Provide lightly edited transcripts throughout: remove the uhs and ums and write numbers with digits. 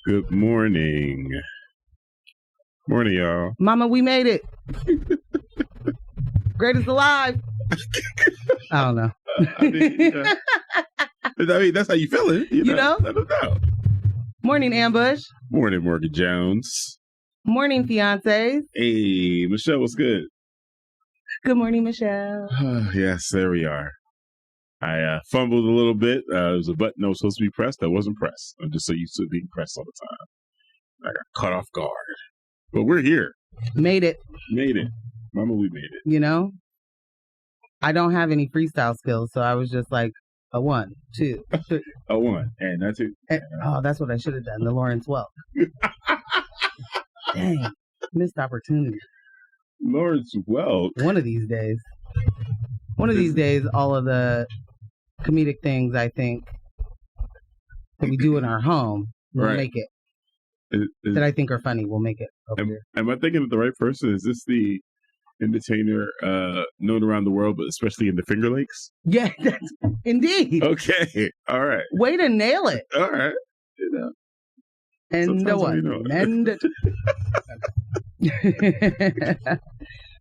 Good morning. Morning, y'all. Mama, we made it. Greatest alive. I don't know. I mean, that's how you feeling. You know? I don't know. Morning, Ambush. Morning, Morgan Jones. Morning, Fiancés. Hey, Michelle, what's good? Good morning, Michelle. Yes, there we are. I fumbled a little bit. There was a button that was supposed to be pressed that wasn't pressed. I'm just so used to being pressed all the time. I got caught off guard. But we're here. Made it. Made it. Mama, we made it. You know, I don't have any freestyle skills, so I was just like, a 1, 2, 3. A 1, and that's it. Oh, that's what I should have done. The Lawrence Welk. Dang. Missed opportunity. Lawrence Welk. One of these days. One of these days, all of the comedic things I think that we do in our home will make it. That I think are funny will make it over here. Am I thinking of the right person? Is this the entertainer known around the world, but especially in the Finger Lakes? Yeah, indeed. Okay. All right. Way to nail it. All right. You know. And the one. And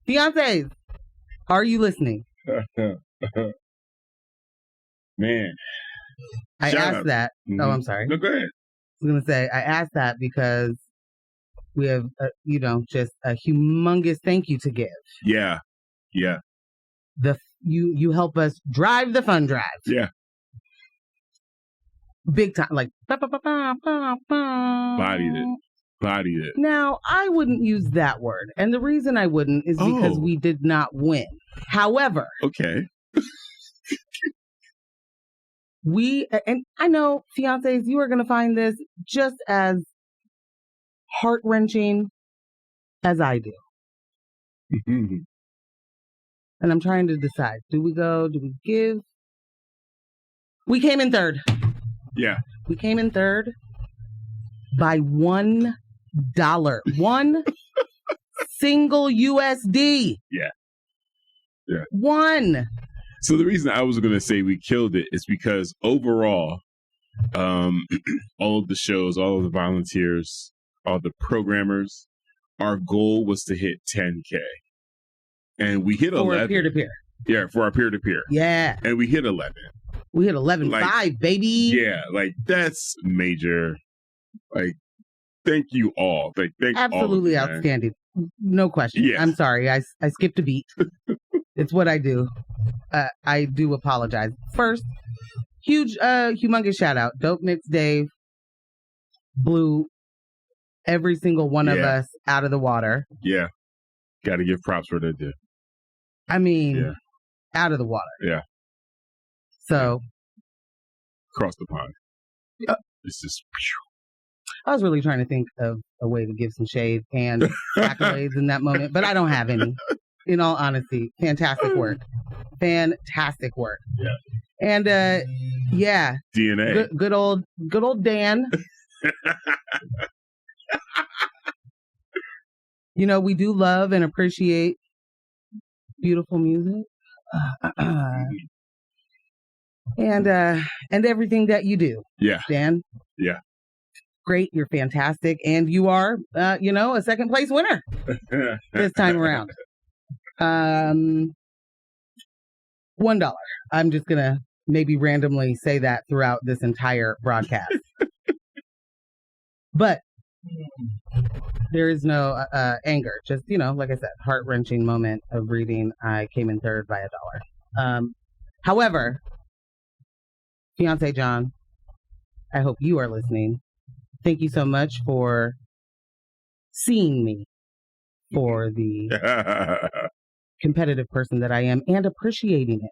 Fiancés, are you listening? Man. I asked that. Mm-hmm. Oh, I'm sorry. No, go ahead. I was going to say, I asked that because we have, just a humongous thank you to give. Yeah. Yeah. You help us drive the fun drive. Yeah. Big time. Like, Bodied it. Now, I wouldn't use that word. And the reason I wouldn't is because we did not win. However. Okay. And I know, Fiancés, you are going to find this just as heart-wrenching as I do. Mm-hmm. And I'm trying to decide. Do we go? Do we give? We came in third. Yeah. We came in third by $1. One single USD. Yeah. Yeah. One. So the reason I was going to say we killed it is because overall, all of the shows, all of the volunteers, all the programmers, our goal was to hit 10K. And we hit 11. For peer-to-peer. Yeah, for our peer-to-peer. Yeah. And we hit 11. We hit 11.5, baby. Yeah, like that's major. Like, thank you all. Like, thank absolutely all of you, outstanding. No question. Yeah. I'm sorry. I skipped a beat. It's what I do. I do apologize. First, humongous shout out. Dope Mix Dave blew every single one of us out of the water. Yeah. Got to give props for that, dude. I mean, out of the water. Yeah. So. Across the pond. It's just. I was really trying to think of a way to give some shade and accolades in that moment, but I don't have any. In all honesty, fantastic work. Fantastic work. Yeah. And DNA. Good old Dan. We do love and appreciate beautiful music. And everything that you do. Yeah. Dan. Yeah. Great, you're fantastic, and you are a second place winner this time around. $1. I'm just gonna maybe randomly say that throughout this entire broadcast. But there is no anger. Just, like I said, heart-wrenching moment of reading. I came in third by $1. However, Fiancé John, I hope you are listening. Thank you so much for seeing me for the competitive person that I am and appreciating it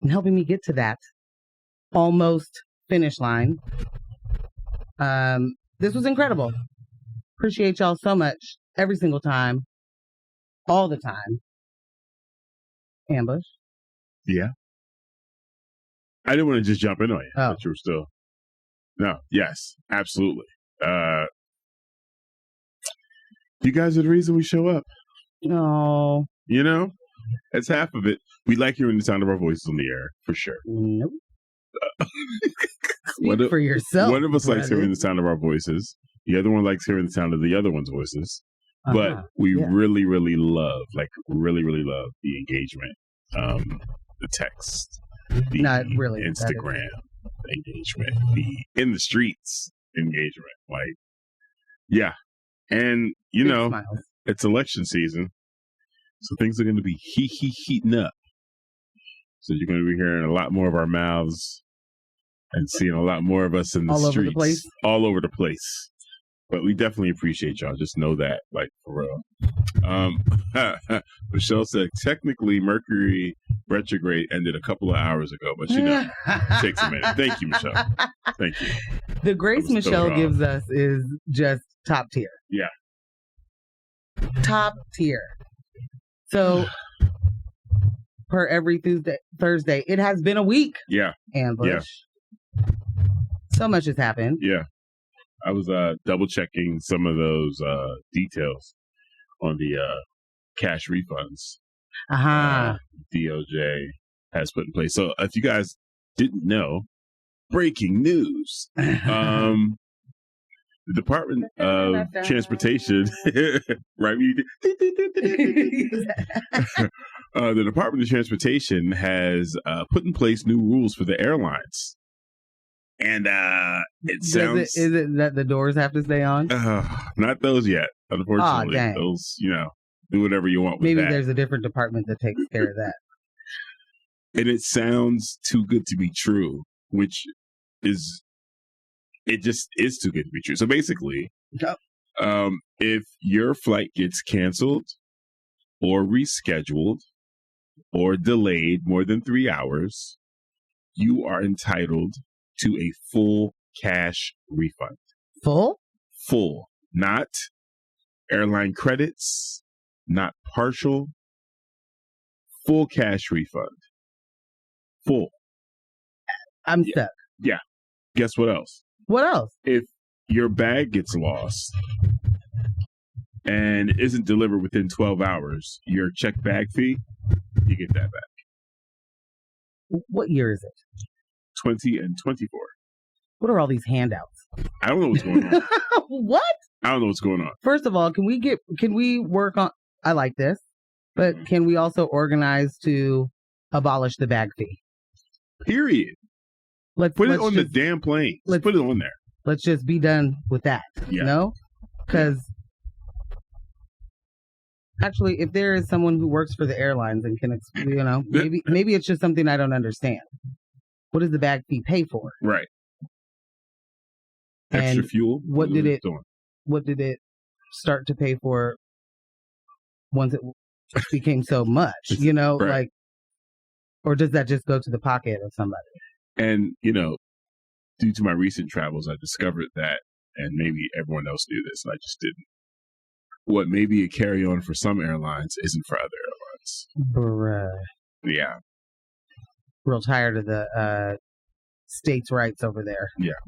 and helping me get to that almost finish line. This was incredible. Appreciate y'all so much every single time, all the time. Ambush. Yeah. I didn't want to just jump in on you, but you were still. No, yes, absolutely. You guys are the reason we show up. No. That's half of it. We like hearing the sound of our voices on the air, for sure. Nope. Speak for yourself. One of us likes brother. hearing the sound of our voices. The other one likes hearing the sound of the other one's voices. But we really, really love, really love the engagement, the text, the Not really, Instagram engagement, the in the streets engagement. And you know, smiles. It's election season, so things are going to be heating up. So you're going to be hearing a lot more of our mouths and seeing a lot more of us in the streets, all over the place. But we definitely appreciate y'all. Just know that, for real. Michelle said, technically, Mercury retrograde ended a couple of hours ago, but it takes a minute. Thank you, Michelle. Thank you. The grace Michelle gives us is just top tier. Yeah. Top tier. So, per every Thursday, it has been a week. Yeah. Ambush. Yeah. So much has happened. Yeah. I was double checking some of those details on the cash refunds DOJ has put in place. So if you guys didn't know, breaking news. The Department of Transportation, right? The Department of Transportation has put in place new rules for the airlines. And it sounds... Is it that the doors have to stay on? Not those yet, unfortunately. Those, do whatever you want with that. Maybe there's a different department that takes care of that. And it sounds too good to be true, which is... It just is too good to be true. So basically, if your flight gets canceled or rescheduled or delayed more than 3 hours, you are entitled to a full cash refund. Full? Full. Not airline credits, not partial. Full cash refund. Full. I'm stuck. Yeah. Guess what else? What else? If your bag gets lost and isn't delivered within 12 hours, your check bag fee, you get that back. What year is it? 20 and 24. What are all these handouts? I don't know what's going on. What? I don't know what's going on. First of all, can we work on, I like this, but can we also organize to abolish the bag fee? Period. Let's put it on the damn plane. Let's put it on there. Let's just be done with that. Yeah. No? Because actually, if there is someone who works for the airlines and can, maybe it's just something I don't understand. What does the bag fee pay for? Right. Extra fuel. What did it start to pay for once it became so much? Right. Or does that just go to the pocket of somebody? And, due to my recent travels, I discovered that, and maybe everyone else knew this, and I just didn't. What may be a carry-on for some airlines isn't for other airlines. Bruh. Yeah. Real tired of the states' rights over there. Yeah.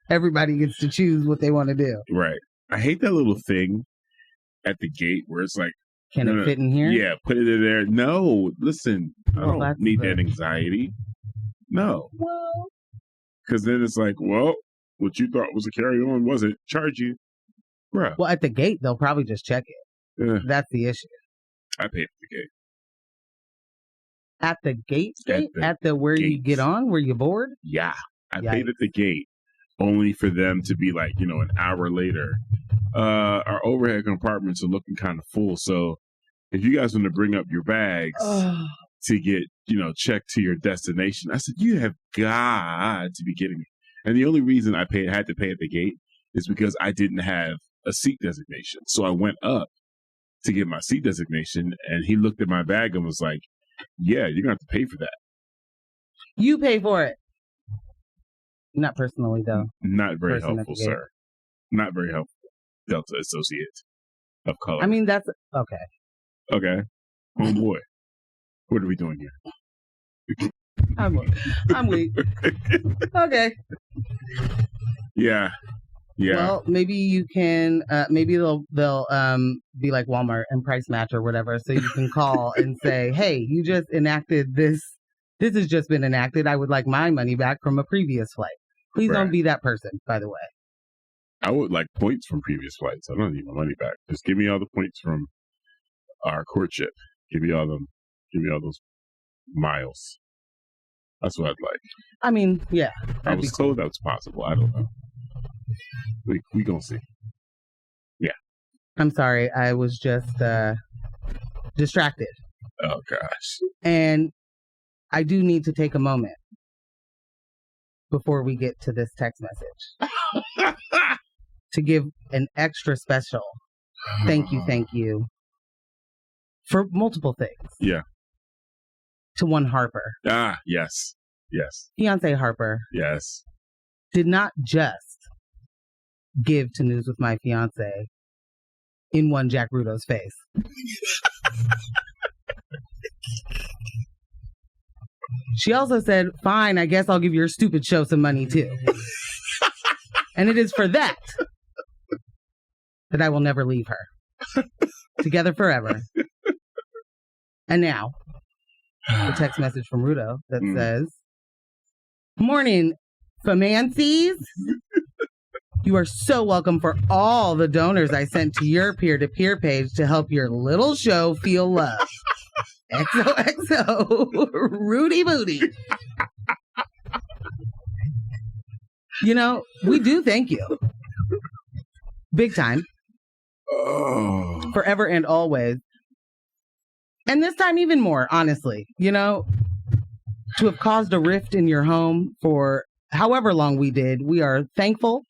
Everybody gets to choose what they want to do. Right. I hate that little thing at the gate where it's like, can it fit in here? Yeah, put it in there. No, listen, I don't need that anxiety. No. Well, because then it's like, well, what you thought was a carry-on wasn't. Charge you. Bruh. Well, at the gate, they'll probably just check it. That's the issue. I paid at the gate. At the gate? At the where gates. You get on? Where you board? Yeah. I paid at the gate only for them to be like, an hour later. Our overhead compartments are looking kind of full. So if you guys want to bring up your bags to get, checked to your destination, I said, you have got to be kidding me. And the only reason I had to pay at the gate is because I didn't have a seat designation. So I went up to get my seat designation, and he looked at my bag and was like, yeah, you're going to have to pay for that. You pay for it. Not personally, though. Not very helpful, sir. Not very helpful. Delta Associate of color. I mean, that's okay. Okay. Homeboy. What are we doing here? I'm weak. Okay. Yeah. Yeah. Well, maybe you can. Maybe they'll be like Walmart and price match or whatever, so you can call and say, "Hey, you just enacted this This has just been enacted. I would like my money back from a previous flight. Please don't be that person, by the way. I would like points from previous flights. I don't need my money back. Just give me all the points from our courtship. Give me all those miles. That's what I'd like. I mean, yeah. I was told that was possible. I don't know. We gonna see. Yeah. I'm sorry. I was just distracted. Oh gosh. And I do need to take a moment before we get to this text message to give an extra special thank you for multiple things. Yeah. To one Harper. Ah, yes. Yes. Fiancé Harper. Yes. Did not just give to News with My Fiancé in one Jack Rudo's face. She also said, fine, I guess I'll give your stupid show some money too. And it is for that I will never leave her. Together forever. And now, the text message from Rudo that says, morning, Famancees. You are so welcome for all the donors I sent to your peer-to-peer page to help your little show feel loved. XOXO, Rudy Bootie. You know, we do thank you. Big time. Oh. Forever and always. And this time even more, honestly. You know, to have caused a rift in your home for however long we did, we are thankful.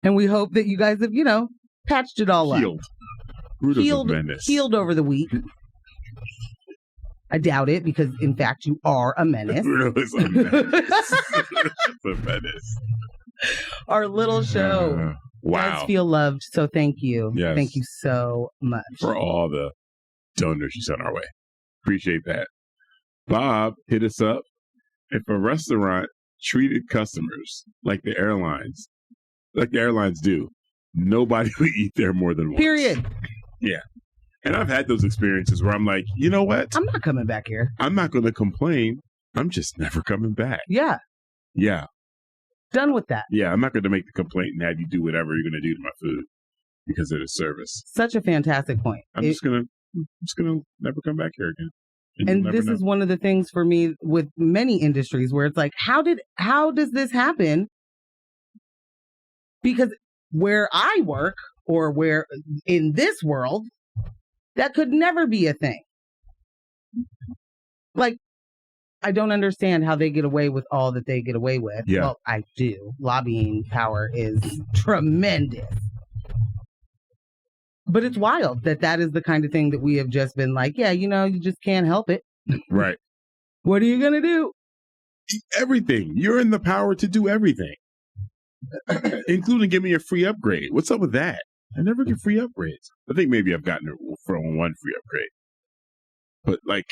And we hope that you guys have, you know, patched it all Healed. up. Healed over the week. I doubt it because, in fact, you are a menace. Rudo is a menace. A menace. Our little show does feel loved, so thank you. Yes. Thank you so much. For all the donors you sent our way. Appreciate that. Bob hit us up. If a restaurant treated customers like the airlines do, nobody would eat there more than once. Period. Yeah. And I've had those experiences where I'm like, you know what? I'm not coming back here. I'm not going to complain. I'm just never coming back. Yeah. Yeah. Done with that. Yeah. I'm not going to make the complaint and have you do whatever you're going to do to my food because of the service. Such a fantastic point. I'm just going to never come back here again. And this is one of the things for me with many industries where it's like, how does this happen? Because where I work or where in this world, that could never be a thing. Like, I don't understand how they get away with all that they get away with. Yeah. Well, I do. Lobbying power is tremendous. But it's wild that is the kind of thing that we have just been like, yeah, you know, you just can't help it. Right. What are you going to do? Everything. You're in the power to do everything. Including give me a free upgrade. What's up with that? I never get free upgrades. I think maybe I've gotten it from one free upgrade. But, like,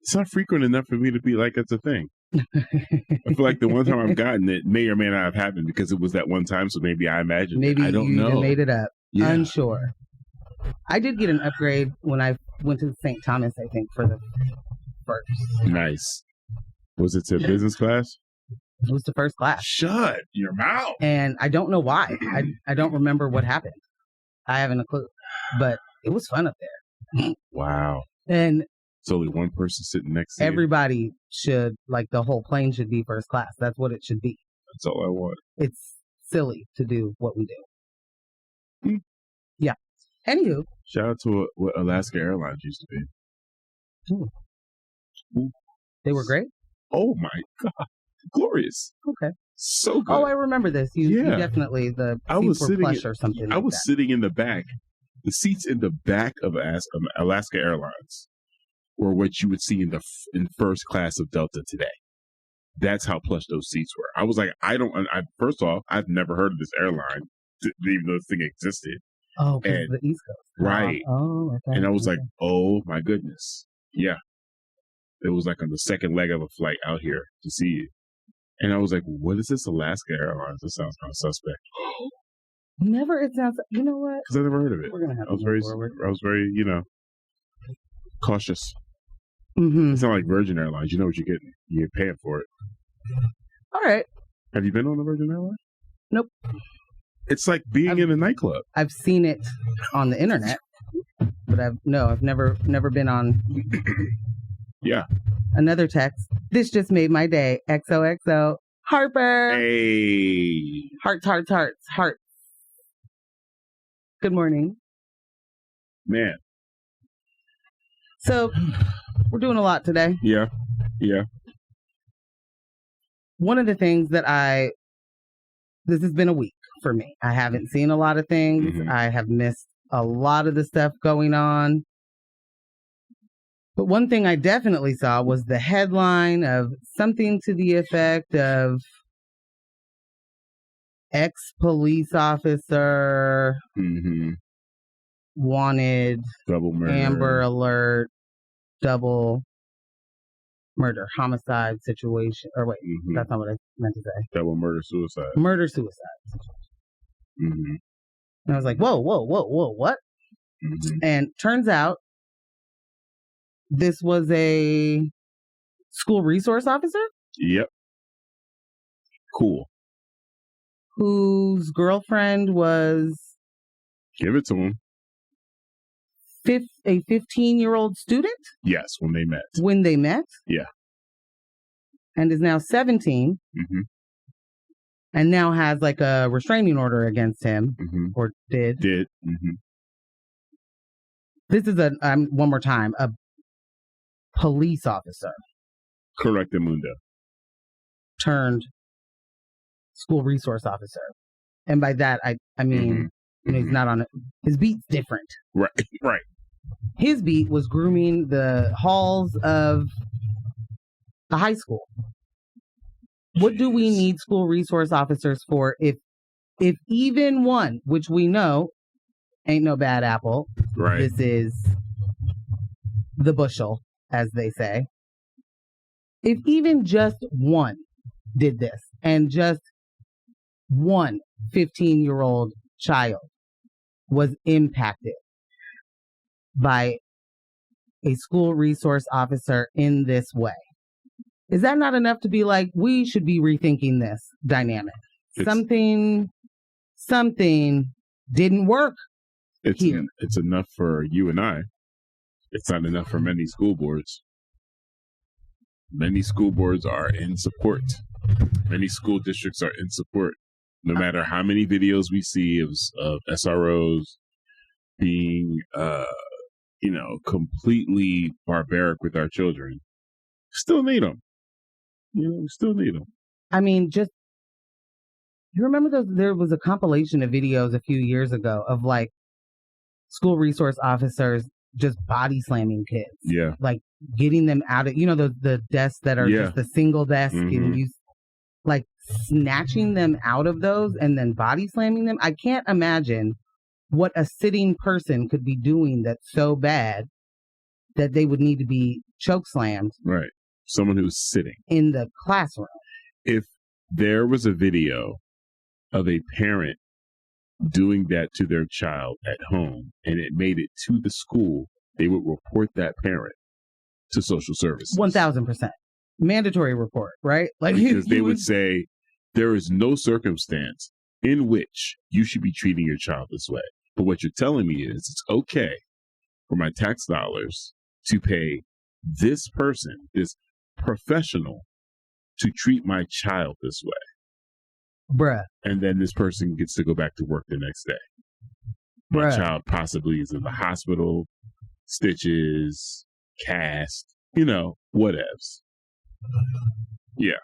it's not frequent enough for me to be like, it's a thing. I feel like the one time I've gotten it may or may not have happened because it was that one time, so maybe I imagined it. I don't know. Maybe you made it up. Yeah. Unsure. I did get an upgrade when I went to St. Thomas, I think, for the first. Nice. Was it to business class? It was the first class. Shut your mouth. And I don't know why. I don't remember what happened. I haven't a clue. But it was fun up there. Wow. And it's only one person sitting next to you. Everybody should, like, the whole plane should be first class. That's what it should be. That's all I want. It's silly to do what we do. Yeah. Anywho. Shout out to what Alaska Airlines used to be. Ooh. They were great? Oh, my God. Glorious. Okay. So good. Oh, I remember this. You definitely, the seats were plush or something. I was sitting in the back. The seats in the back of Alaska Airlines were what you would see in first class of Delta today. That's how plush those seats were. I was like, first off, I've never heard of this airline, even though this thing existed. Oh, because the East Coast. Right. Oh, okay. And I was like, oh my goodness. Yeah. It was like on the second leg of a flight out here to see you. And I was like, what is this Alaska Airlines? This sounds kind of suspect. It sounds, you know what? Because I never heard of it. We're going to have I was very, cautious. Mm-hmm. It's not like Virgin Airlines. You know what you're getting. You're paying for it. All right. Have you been on the Virgin Airline? Nope. It's like being in a nightclub. I've seen it on the internet, but I've never been on. Yeah. Another text. This just made my day. XOXO. Harper. Hey. Hearts. Good morning. Man. So, we're doing a lot today. Yeah. One of the things that this has been a week for me. I haven't seen a lot of things. Mm-hmm. I have missed a lot of the stuff going on. But one thing I definitely saw was the headline of something to the effect of ex-police officer wanted, double murder, Amber Alert, double murder, homicide situation. Or wait, that's not what I meant to say. Double murder, suicide. Murder-suicide situation. Mm-hmm. And I was like, whoa, what? Mm-hmm. And turns out this was a school resource officer? Yep. Cool. Whose girlfriend was... Give it to him. A 15-year-old student? Yes, when they met. Yeah. And is now 17. Mm-hmm. And now has like a restraining order against him. Mm-hmm. Or did. Mm-hmm. This is one more time, a police officer. Correctamundo. Turned school resource officer. And by that, I mean, he's not on it. His beat's different. Right. His beat was grooming the halls of the high school. What do we need school resource officers for if even one, which we know ain't no bad apple. Right. This is the bushel, as they say. If even just one did this and just one 15-year-old child was impacted by a school resource officer in this way, is that not enough to be like, we should be rethinking this dynamic? Something didn't work here. It's enough for you and I. It's not enough for many school boards. Many school boards are in support. Many school districts are in support. No matter how many videos we see of SROs being, completely barbaric with our children, still need them. Still need them. I mean, you remember there was a compilation of videos a few years ago of like school resource officers just body slamming kids. Yeah. Like getting them out of, the desks that are just a single desk and you like snatching them out of those and then body slamming them. I can't imagine what a sitting person could be doing that's so bad that they would need to be choke slammed. Right. Someone who's sitting in the classroom. If there was a video of a parent doing that to their child at home and it made it to the school, they would report that parent to social services. 1,000%. Mandatory report, right? Like because they would say there is no circumstance in which you should be treating your child this way. But what you're telling me is it's okay for my tax dollars to pay this person, this professional, to treat my child this way. Bruh. And then this person gets to go back to work the next day. My child possibly is in the hospital, stitches, cast, whatevs. Yeah.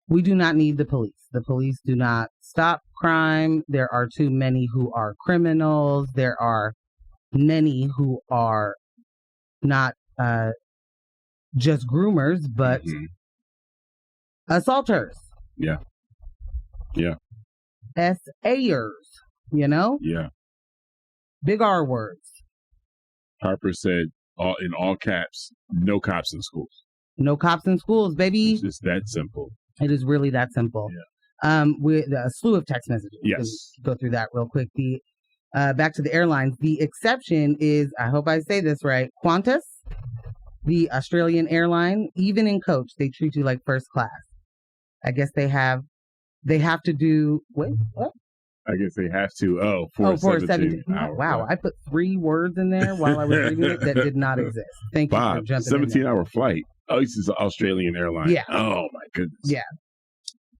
We do not need the police. The police do not stop crime. There are too many who are criminals. There are many who are not just groomers, but assaulters. Yeah. SAers, Yeah. Big R words. Harper said, in all caps, no cops in schools. No cops in schools, baby. It's just that simple. It is really that simple. Yeah. With a slew of text messages. Yes. Go through that real quick. back to the airlines. The exception is, I hope I say this right, Qantas, the Australian airline. Even in coach, they treat you like first class. I guess they have to do, wait, what? I guess they have to. For 17 hour. Wow, I put 3 words in there while I was reading it that did not exist. Thank you for jumping 17-hour flight. Oh, this is an Australian airline. Yeah. Oh, my goodness. Yeah.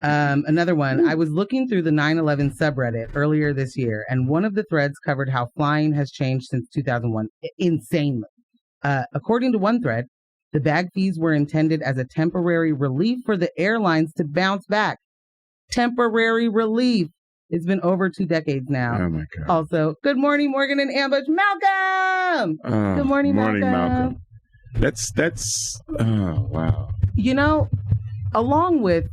Another one. I was looking through the 9/11 subreddit earlier this year, and one of the threads covered how flying has changed since 2001. Insanely. According to one thread, the bag fees were intended as a temporary relief for the airlines to bounce back. Temporary relief. It's been over 2 decades now. Oh, my God. Also, good morning, Morgan and Ambush. Malcolm! Good morning, Malcolm. That's, oh, wow. You know, along with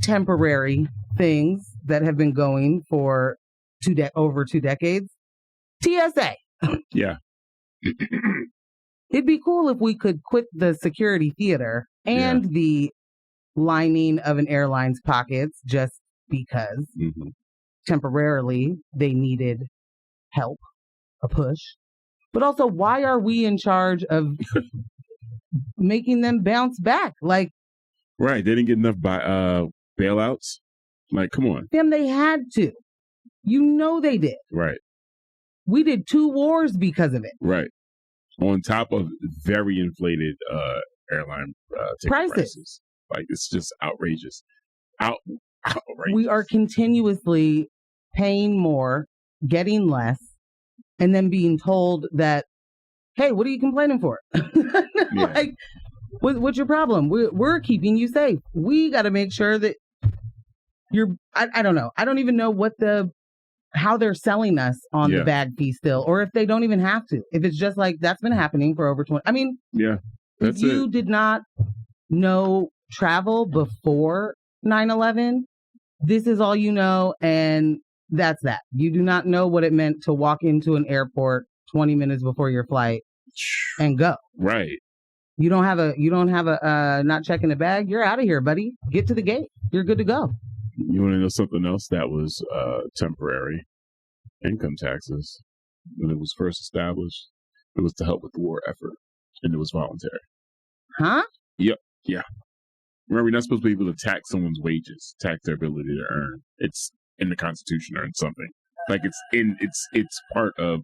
temporary things that have been going for over 2 decades, TSA. Yeah. It'd be cool if we could quit the security theater and the lining of an airline's pockets just because temporarily they needed help, a push. But also, why are we in charge of making them bounce back? Like, right, they didn't get enough bailouts. Like, come on. Damn, they had to. You know they did. Right. We did 2 wars because of it. Right. On top of very inflated airline ticket prices. Like, it's just outrageous. Outrageous. We are continuously paying more, getting less, and then being told that, hey, what are you complaining for? Like, what's your problem? We're keeping you safe. We got to make sure that I don't know. I don't even know how they're selling us on the bag fee still, or if they don't even have to. If it's just like, that's been happening for over 20. I mean, if you did not know travel before 9/11, this is all you know, and that's that. You do not know what it meant to walk into an airport 20 minutes before your flight and go. Right. You don't have a not checking the bag. You're out of here, buddy. Get to the gate. You're good to go. You want to know something else that was temporary? Income taxes. When it was first established, it was to help with the war effort, and it was voluntary. Huh? Yep. Yeah. Remember, you're not supposed to be able to tax someone's wages, tax their ability to earn. It's in the Constitution or in something. Like, it's part of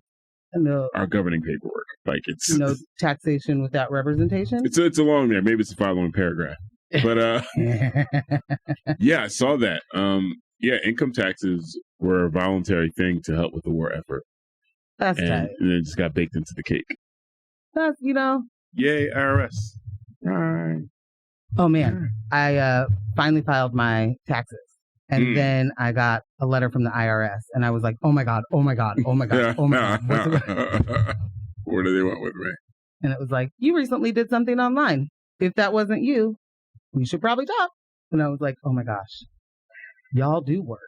our governing paperwork. Like, it's no taxation without representation. It's along there. Maybe it's the following paragraph. But yeah, I saw that. Income taxes were a voluntary thing to help with the war effort. That's tight. And it just got baked into the cake. That's Yay, IRS. Right. Oh man, I finally filed my taxes, and then I got a letter from the IRS, and I was like, oh my god, oh my god, oh my god, oh my god. What do they want with me? And it was like, you recently did something online. If that wasn't you, we should probably talk. And I was like, oh my gosh, y'all do work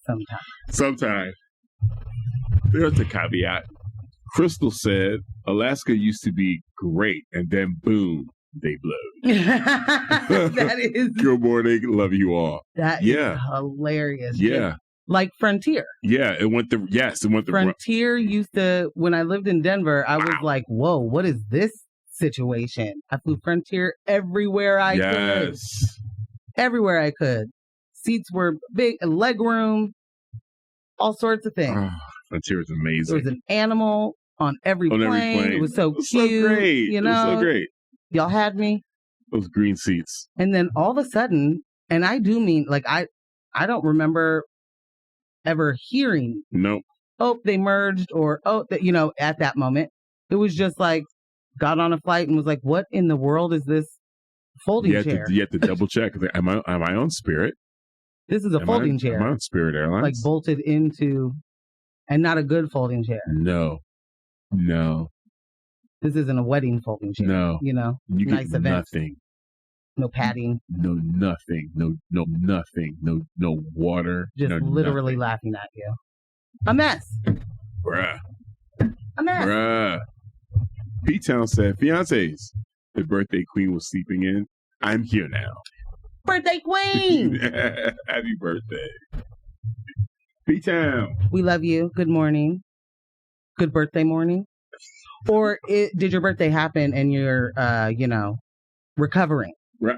sometimes. There's a caveat. Crystal said Alaska used to be great, and then boom, they blew. That is good morning. Love you all. That is hilarious. Yeah. Like Frontier. Yeah, it went the Frontier used to, when I lived in Denver, I was like, whoa, what is this situation? I flew Frontier everywhere I could. Everywhere I could. Seats were big, leg room, all sorts of things. Oh, Frontier is amazing. There was an animal on every plane. It was so cute. So great. You know? It was so great. Y'all had me. Those green seats. And then all of a sudden, and I do mean, like, I don't remember ever hearing. Nope. Oh, they merged, or at that moment, it was just like, got on a flight and was like, what in the world is this folding chair? You have to double check. Am I on Spirit? This is a folding chair. Am I on Spirit Airlines? Like bolted into, and not a good folding chair. No. This isn't a wedding folding chair. No. You nice get event. Nothing. No padding. No nothing. No nothing. No water. Just literally laughing at you. A mess. Bruh. A mess. Bruh. P-Town said, Fiancés, the birthday queen was sleeping in. I'm here now. Birthday queen! Happy birthday. P-Town. We love you. Good morning. Good birthday morning. Or did your birthday happen and you're, recovering?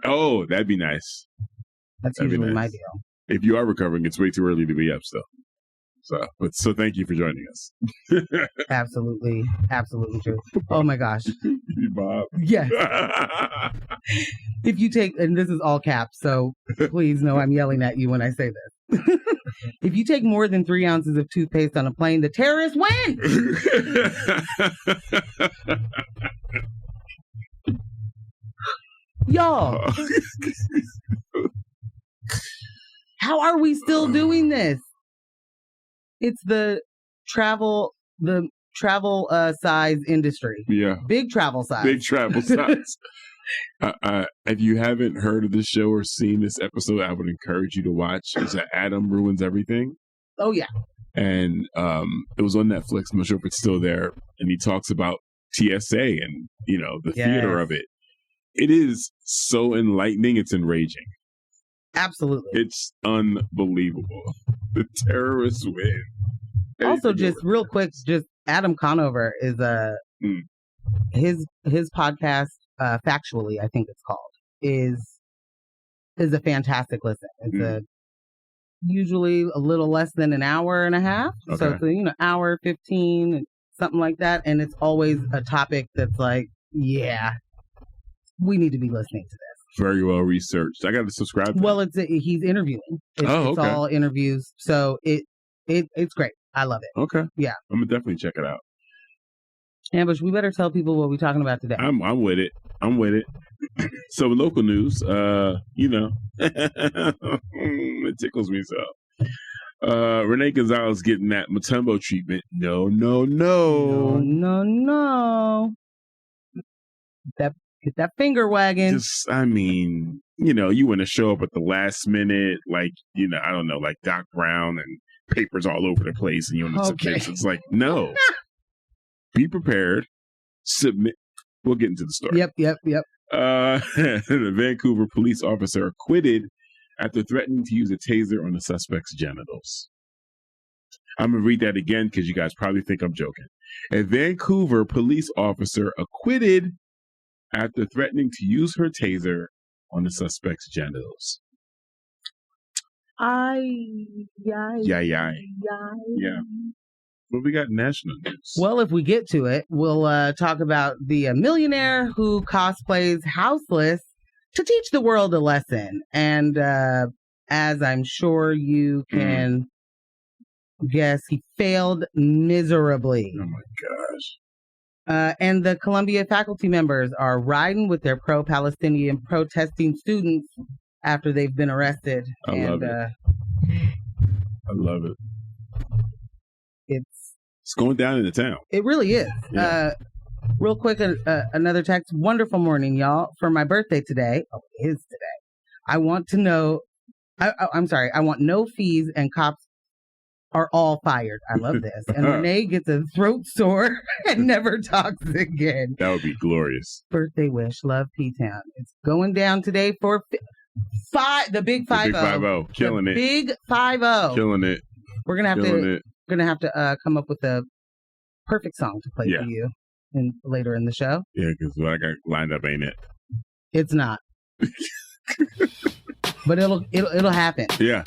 Oh, that'd be nice. That's That'd usually be nice. my deal. If you are recovering, it's way too early to be up still. So thank you for joining us. Absolutely. Absolutely true. Oh my gosh. Bob. Yes. If you take, and this is all caps, so please know I'm yelling at you when I say this. If you take more than 3 ounces of toothpaste on a plane, the terrorists win. Y'all, how are we still doing this? It's the travel size industry. Yeah. Big travel size. Big travel size. If you haven't heard of this show or seen this episode, I would encourage you to watch. It's Adam Ruins Everything. Oh, yeah. And it was on Netflix. I'm not sure if it's still there. And he talks about TSA and, the theater of it. It is so enlightening. It's enraging. Absolutely. It's unbelievable. The terrorists win. Also, just real quick, just Adam Conover is his podcast, Factually, I think it's called, is a fantastic listen. It's usually a little less than an hour and a half. Okay. So it's hour 15, something like that. And it's always a topic that's like, yeah, we need to be listening to this. Very well researched. I got to subscribe to Well, he's interviewing. It's all interviews. So it's great. I love it. Okay. Yeah. I'm going to definitely check it out. Ambush, we better tell people what we're talking about today. I'm with it. So local news, it tickles me so. Rene Gonzalez getting that Motumbo treatment. No. Get that finger wagging. Just, you want to show up at the last minute, like, I don't know, like Doc Brown and papers all over the place, and you want to submit. It's like, no. Be prepared. Submit. We'll get into the story. Yep. The Vancouver police officer acquitted after threatening to use a taser on the suspect's genitals. I'm going to read that again because you guys probably think I'm joking. A Vancouver police officer acquitted after threatening to use her taser on the suspect's genitals. Yeah. Well, we got national news. Well, if we get to it, we'll talk about the millionaire who cosplays Houseless to teach the world a lesson. And as I'm sure you can guess, he failed miserably. Oh, my gosh. And the Columbia faculty members are riding with their pro-Palestinian protesting students after they've been arrested. I love it. It's going down in the town. It really is. Yeah. Real quick, another text. Wonderful morning, y'all. For my birthday today. Oh, it is today. I want to know. I'm sorry. I want no fees and cops are all fired. I love this. And Rene gets a throat sore and never talks again. That would be glorious. Birthday wish. Love P-Town. It's going down today for the big 5-0. Killing it. Big 5-0. Killing it. We're gonna have to come up with a perfect song to play for you later in the show. Yeah, because what I got lined up ain't it. It's not. But it'll happen. Yeah.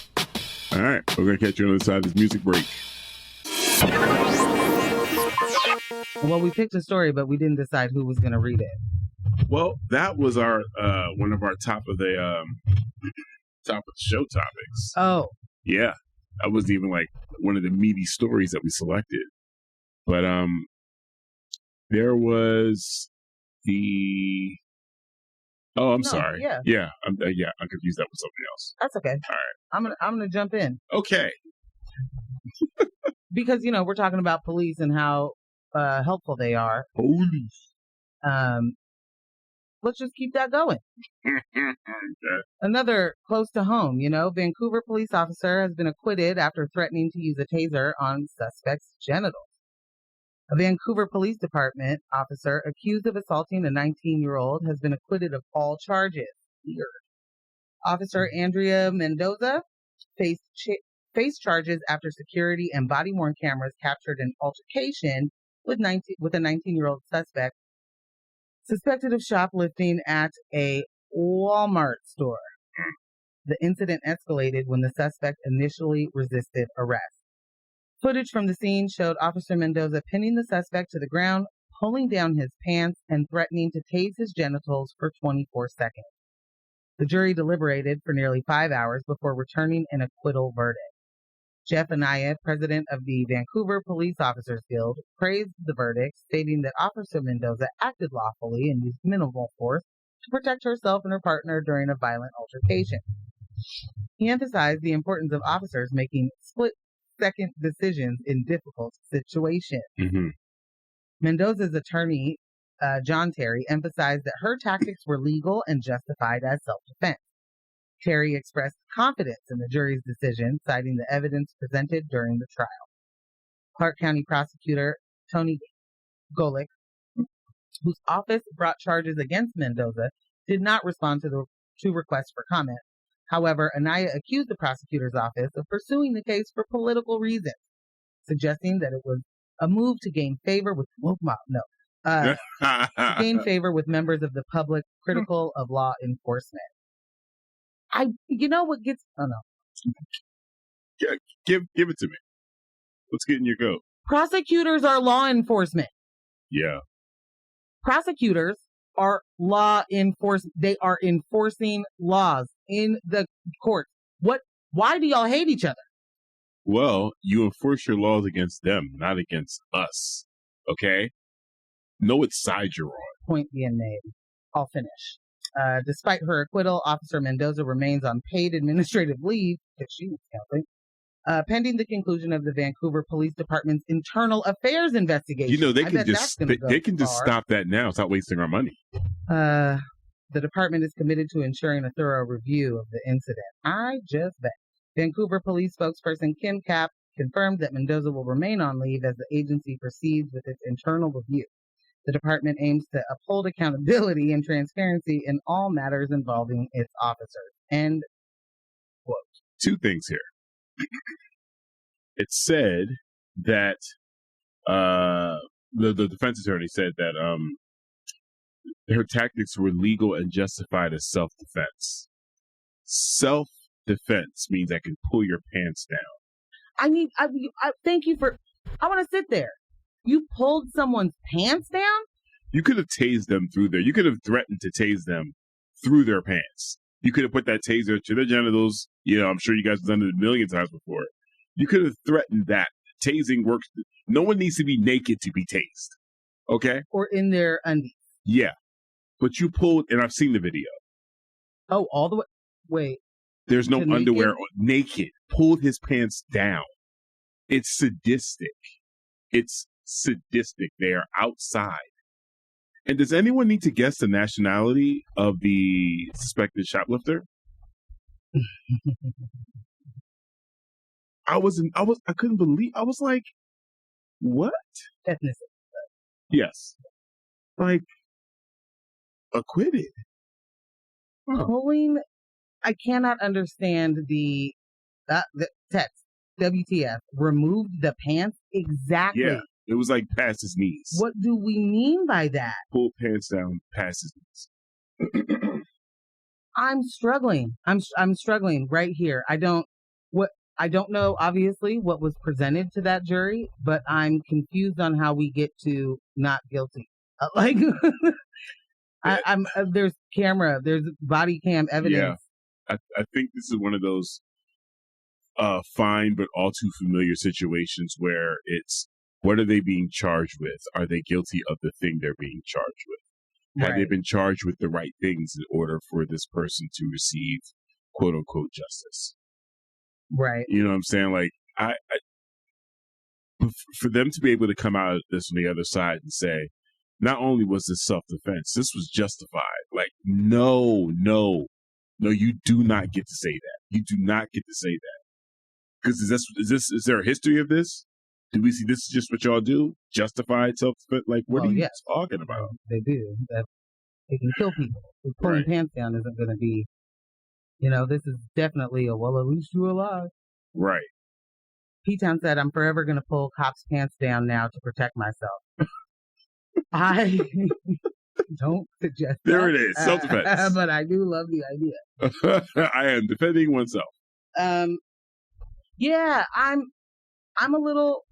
All right. We're gonna catch you on the other side of this music break. Well, we picked a story, but we didn't decide who was gonna read it. Well, that was our one of our top of the show topics. Oh. Yeah. That wasn't even like one of the meaty stories that we selected. But there was the sorry. Yeah. I'm confused. That was something else. That's okay. All right. I'm gonna jump in. Okay. Because we're talking about police and how helpful they are. Police. Let's just keep that going. Okay. Another close to home, Vancouver police officer has been acquitted after threatening to use a taser on suspect's genitals. A Vancouver Police Department officer accused of assaulting a 19-year-old has been acquitted of all charges. Weird. Officer Andrea Mendoza faced faced charges after security and body-worn cameras captured an altercation with a 19-year-old suspect suspected of shoplifting at a Walmart store. The incident escalated when the suspect initially resisted arrest. Footage from the scene showed Officer Mendoza pinning the suspect to the ground, pulling down his pants, and threatening to tase his genitals for 24 seconds. The jury deliberated for nearly 5 hours before returning an acquittal verdict. Jeff Anaya, president of the Vancouver Police Officers Guild, praised the verdict, stating that Officer Mendoza acted lawfully and used minimal force to protect herself and her partner during a violent altercation. He emphasized the importance of officers making split-second decisions in difficult situations. Mm-hmm. Mendoza's attorney, John Terry, emphasized that her tactics were legal and justified as self-defense. Terry expressed confidence in the jury's decision, citing the evidence presented during the trial. Clark County prosecutor Tony Golick, whose office brought charges against Mendoza, did not respond to requests for comment. However, Anaya accused the prosecutor's office of pursuing the case for political reasons, suggesting that it was a move to gain favor with gain favor with members of the public critical of law enforcement. You know what gets? Oh no. Yeah, give it to me. Let's get in your go. Prosecutors are law enforcement. Yeah. Prosecutors are law enforcement. They are enforcing laws in the court. Why do y'all hate each other? Well, you enforce your laws against them, not against us. Okay? Know what side you're on. Point being made. I'll finish. Despite her acquittal, Officer Mendoza remains on paid administrative leave, if she was counting, pending the conclusion of the Vancouver Police Department's internal affairs investigation. You know, they can just stop that now. Stop wasting our money. The department is committed to ensuring a thorough review of the incident. I just bet. Vancouver Police spokesperson Kim Kapp confirmed that Mendoza will remain on leave as the agency proceeds with its internal review. The department aims to uphold accountability and transparency in all matters involving its officers. End quote. Two things here. It said that the defense attorney said that her tactics were legal and justified as self-defense. Self-defense means I can pull your pants down. I thank you for. I want to sit there. You pulled someone's pants down? You could have tased them through there. You could have threatened to tase them through their pants. You could have put that taser to their genitals. You know, I'm sure you guys have done it a million times before. You could have threatened that. Tasing works. No one needs to be naked to be tased. Okay? Or in their undies. Yeah. But you pulled, and I've seen the video. Oh, all the way? Wait. There's no underwear on. Naked. Pulled his pants down. It's sadistic. It's sadistic. They are outside. And does anyone need to guess the nationality of the suspected shoplifter? I couldn't believe. I was like, what? Ethnicity. Yes. Like, acquitted. Pulling, I cannot understand the text. WTF. Removed the pants? Exactly. Yeah. It was like past his knees. What do we mean by that? Pull pants down past his knees. I'm struggling. I'm struggling right here. I don't know, obviously, what was presented to that jury, but I'm confused on how we get to not guilty. There's camera, there's body cam evidence. Yeah. I think this is one of those fine but all too familiar situations where it's, what are they being charged with? Are they guilty of the thing they're being charged with? Have they been charged with the right things in order for this person to receive quote unquote justice? Right. You know what I'm saying? Like, for them to be able to come out of this on the other side and say, not only was this self-defense, this was justified. Like, no, you do not get to say that. You do not get to say that. Because is there a history of this? Do we see this is just what y'all do? Justified self-defense? Like, what are you talking about? They do. That they can kill people. Pulling pants down isn't going to be, this is definitely at least you're alive. Right. P-Town said, I'm forever going to pull cops' pants down now to protect myself. I don't suggest there that. it is, self-defense. But I do love the idea. I am defending oneself. Yeah, I'm a little,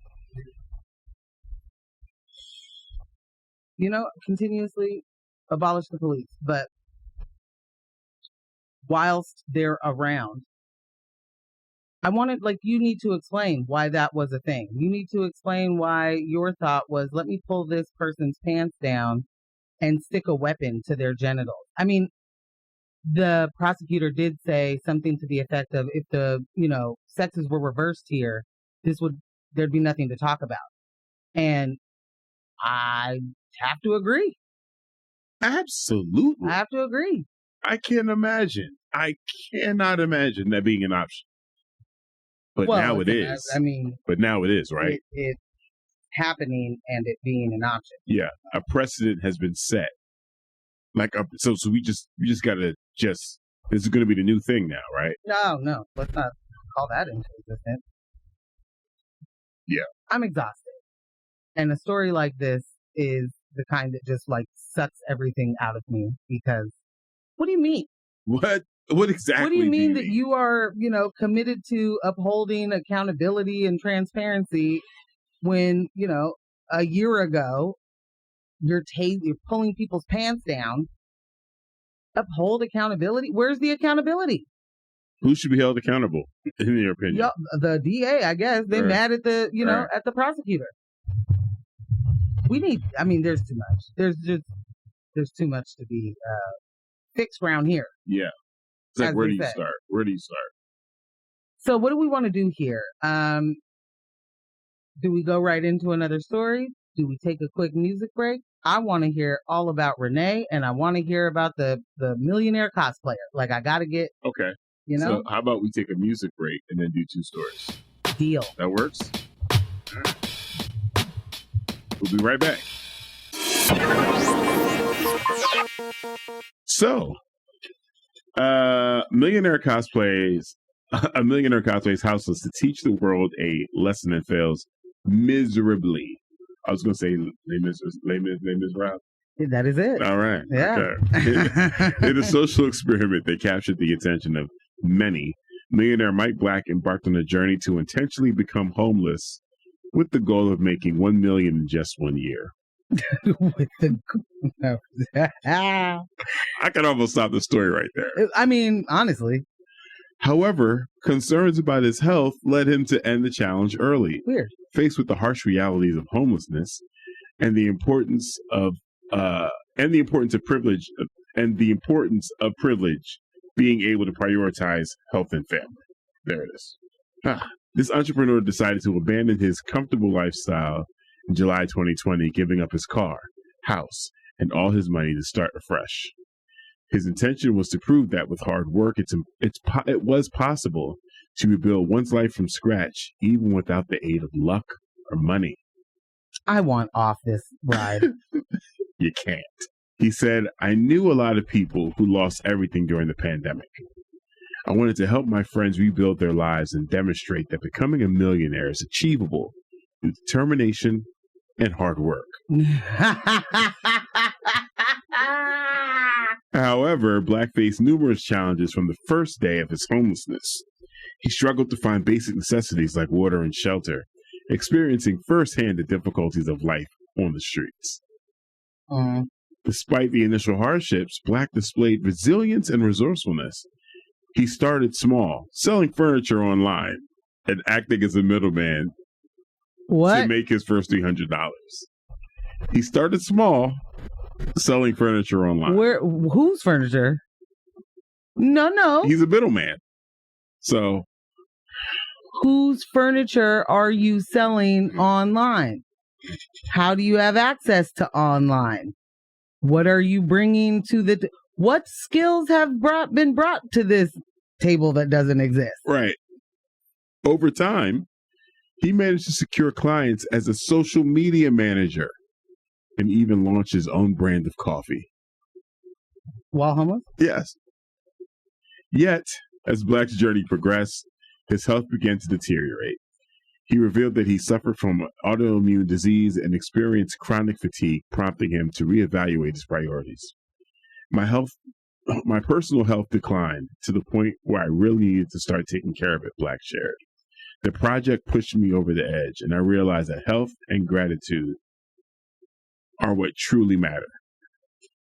continuously abolish the police, but whilst they're around, I wanted, you need to explain why that was a thing. You need to explain why your thought was, let me pull this person's pants down and stick a weapon to their genitals. I mean, the prosecutor did say something to the effect of, if the, sexes were reversed here, there'd be nothing to talk about. And I have to agree. Absolutely. I have to agree. I can't imagine. I cannot imagine that being an option. But now it is. But now it is, right? It's happening and it being an option. Yeah. A precedent has been set. So we just gotta this is going to be the new thing now, right? No. Let's not call that into existence. Yeah. I'm exhausted. And a story like this is the kind that just sucks everything out of me, because what do you mean? What exactly? What do you mean that you are, committed to upholding accountability and transparency when, a year ago you're pulling people's pants down? Uphold accountability? Where's the accountability? Who should be held accountable, in your opinion? Yeah, the DA, I guess. They're mad at the, at the prosecutor. There's too much. There's too much to be fixed around here. Yeah. It's like, where do you start? Where do you start? So what do we want to do here? Do we go right into another story? Do we take a quick music break? I want to hear all about Rene, and I want to hear about the Millionaire cosplayer. I got to get... Okay. So how about we take a music break and then do 2 stories? Deal. That works? All right. We'll be right back. So, Millionaire cosplays Houseless to teach the world a lesson and fails miserably. I was going to say Les Miserables. That is it. All right. Yeah. Okay. In a social experiment that captured the attention of many, millionaire Mike Black embarked on a journey to intentionally become homeless with the goal of making $1 million in just 1 year. I can almost stop the story right there. Honestly. However, concerns about his health led him to end the challenge early. Weird. Faced with the harsh realities of homelessness and the importance of privilege being able to prioritize health and family. There it is. This entrepreneur decided to abandon his comfortable lifestyle in July 2020, giving up his car, house, and all his money to start afresh. His intention was to prove that with hard work, it was possible to rebuild one's life from scratch, even without the aid of luck or money. I want off this ride. You can't. He said, I knew a lot of people who lost everything during the pandemic. I wanted to help my friends rebuild their lives and demonstrate that becoming a millionaire is achievable through determination and hard work. However, Black faced numerous challenges from the first day of his homelessness. He struggled to find basic necessities like water and shelter, experiencing firsthand the difficulties of life on the streets. Despite the initial hardships, Black displayed resilience and resourcefulness. He started small, selling furniture online and acting as a middleman to make his first $300. He started small, selling furniture online. Whose furniture? No. He's a middleman. So, whose furniture are you selling online? How do you have access to online? What are you bringing to what skills have been brought to this table that doesn't exist? Right. Over time, he managed to secure clients as a social media manager and even launched his own brand of coffee. While homeless? Yes. Yet, as Black's journey progressed, his health began to deteriorate. He revealed that he suffered from autoimmune disease and experienced chronic fatigue, prompting him to reevaluate his priorities. My personal health declined to the point where I really needed to start taking care of it, Black shared. The project pushed me over the edge, and I realized that health and gratitude are what truly matter.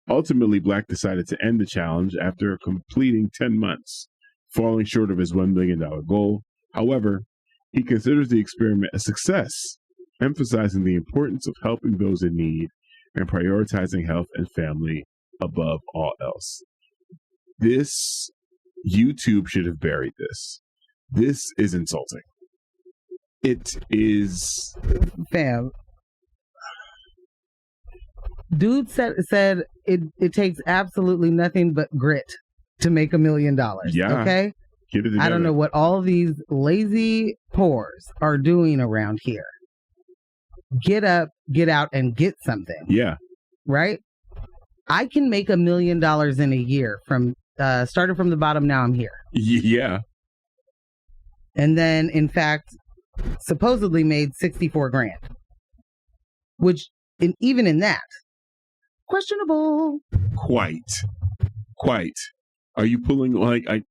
Ultimately, Black decided to end the challenge after completing 10 months, falling short of his $1 million goal. However, he considers the experiment a success, emphasizing the importance of helping those in need and prioritizing health and family above all else. This, YouTube should have buried this. This is insulting. It is. Fam. Dude said it takes absolutely nothing but grit to make $1 million. Yeah. Okay? Get it together. I don't know what all these lazy pores are doing around here. Get up, get out, and get something. Yeah. Right? I can make $1 million in a year from started from the bottom. Now I'm here. Yeah. And then, in fact, supposedly made 64 grand, which even in that, questionable. Quite. Are you pulling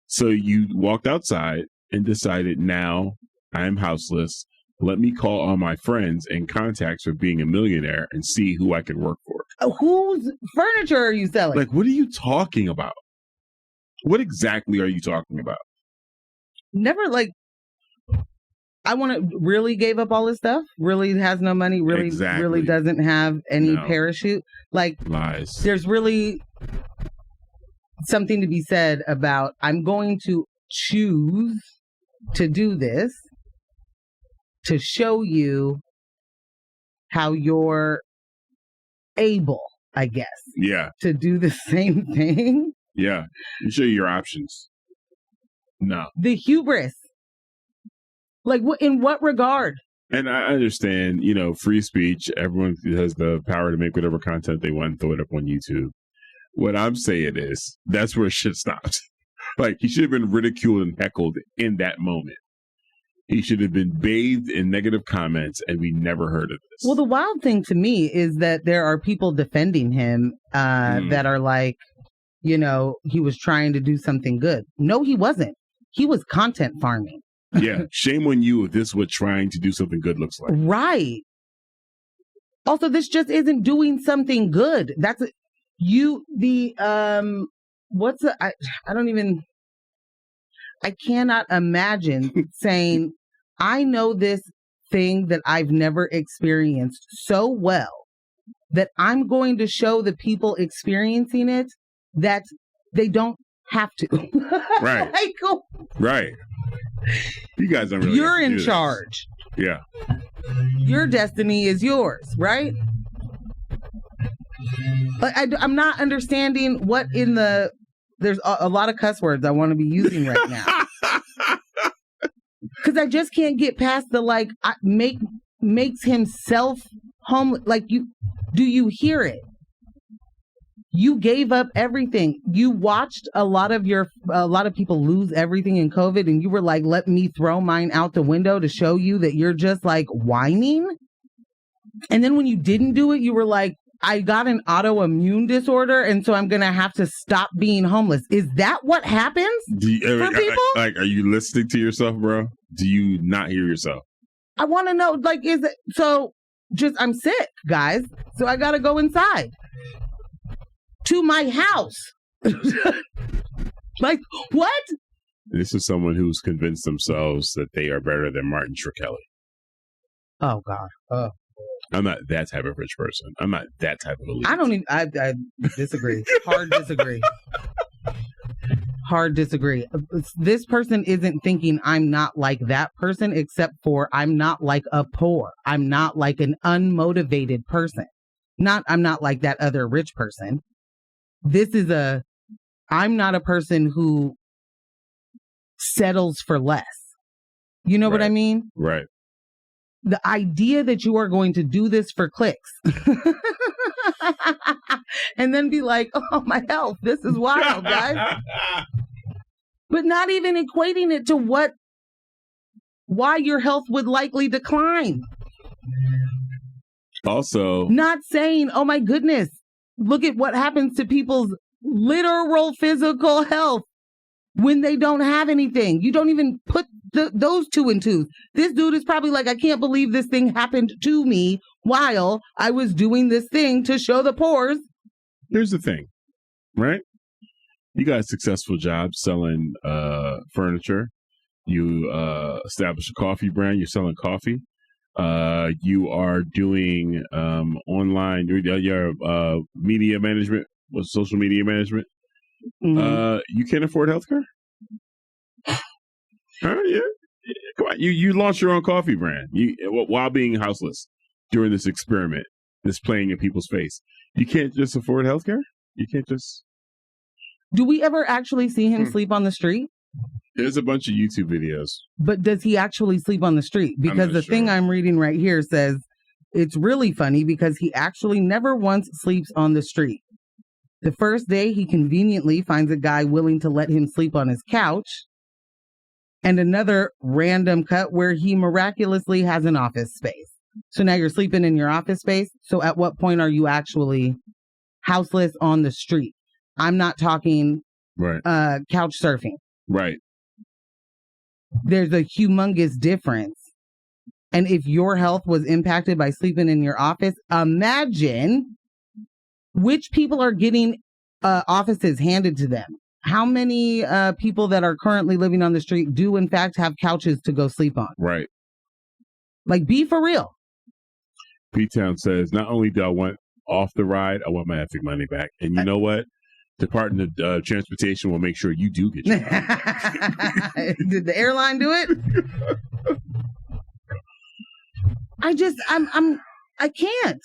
so you walked outside and decided, now I'm houseless. Let me call all my friends and contacts for being a millionaire and see who I can work for. Whose furniture are you selling? Like, what are you talking about? What exactly are you talking about? Never I really gave up all this stuff, really has no money, really doesn't have any parachute. Like, lies. There's really something to be said about, I'm going to choose to do this to show you how you're able, I guess. Yeah. To do the same thing. Yeah. You show you your options. No. The hubris. Like, in what regard? And I understand, free speech. Everyone has the power to make whatever content they want and throw it up on YouTube. What I'm saying is, that's where shit stops. Like, he should have been ridiculed and heckled in that moment. He should have been bathed in negative comments, and we never heard of this. Well, the wild thing to me is that there are people defending him that are like, he was trying to do something good. No, he wasn't. He was content farming. Yeah, shame on you if this is what trying to do something good looks like. Right. Also, this just isn't doing something good. That's I cannot imagine saying, I know this thing that I've never experienced so well that I'm going to show the people experiencing it that they don't have to. Right. Right. You guys don't really. You're in charge. Yeah. Your destiny is yours, right? Like, I'm not understanding what there's a lot of cuss words I want to be using right now. Because I just can't get past the makes himself homeless. Like, do you hear it? You gave up everything. You watched a lot of people lose everything in COVID, and you were like, let me throw mine out the window to show you that you're just like whining. And then when you didn't do it, you were like, I got an autoimmune disorder, and so I'm going to have to stop being homeless. Is that what happens for people? Are you listening to yourself, bro? Do you not hear yourself? I want to know, is it, I'm sick, guys, so I got to go inside to my house. Like, what? This is someone who's convinced themselves that they are better than Martin Shkreli. Oh, God. Oh. I'm not that type of rich person. I'm not that type of elite. I disagree. Hard disagree. Hard disagree. This person isn't thinking I'm not like that person, except for I'm not like a poor. I'm not like an unmotivated person. I'm not like that other rich person. I'm not a person who settles for less. You know what I mean? Right. The idea that you are going to do this for clicks and then be like, oh, my health, this is wild, guys. But not even equating it to what why your health would likely decline. Also, not saying, oh my goodness, look at what happens to people's literal physical health when they don't have anything. You don't even put those two in twos. This dude is probably like, I can't believe this thing happened to me while I was doing this thing to show the pores. Here's the thing, right? You got a successful job selling furniture. You establish a coffee brand. You're selling coffee. You are doing online, your media management, social media management. Mm-hmm. You can't afford healthcare? Huh? Yeah. Come on. You launched your own coffee brand while being houseless during this experiment, this playing in people's face. You can't just afford healthcare? You can't just... Do we ever actually see him sleep on the street? There's a bunch of YouTube videos. But does he actually sleep on the street? Because the thing I'm reading right here says it's really funny because he actually never once sleeps on the street. The first day, he conveniently finds a guy willing to let him sleep on his couch. And another random cut where he miraculously has an office space. So now you're sleeping in your office space. So at what point are you actually houseless on the street? I'm not talking couch surfing. Right. There's a humongous difference. And if your health was impacted by sleeping in your office, imagine which people are getting offices handed to them. How many people that are currently living on the street do in fact have couches to go sleep on? Right. Like, be for real. P-Town says, not only do I want off the ride, I want my effing money back. And you know what? Department of Transportation will make sure you do get your money. Did the airline do it? I can't.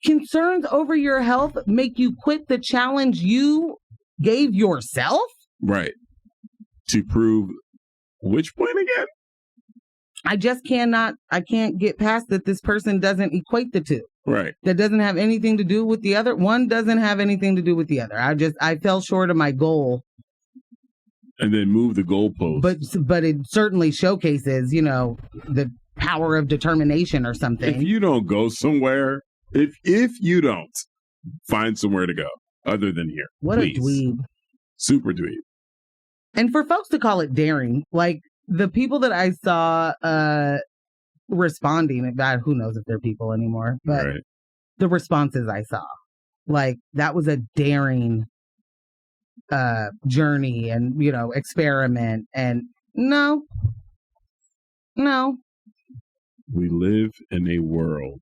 Concerns over your health make you quit the challenge you gave yourself? Right. To prove which point again? I can't get past that this person doesn't equate the two. Right. That doesn't have anything to do with the other. One doesn't have anything to do with the other. I fell short of my goal. And then move the goalpost. But it certainly showcases, the power of determination or something. If you don't go somewhere, if you don't find somewhere to go other than here. What please. A dweeb. Super dweeb. And for folks to call it daring, like the people that I saw responding, who knows if they're people anymore, but the responses I saw, like that was a daring journey and, experiment. And no. We live in a world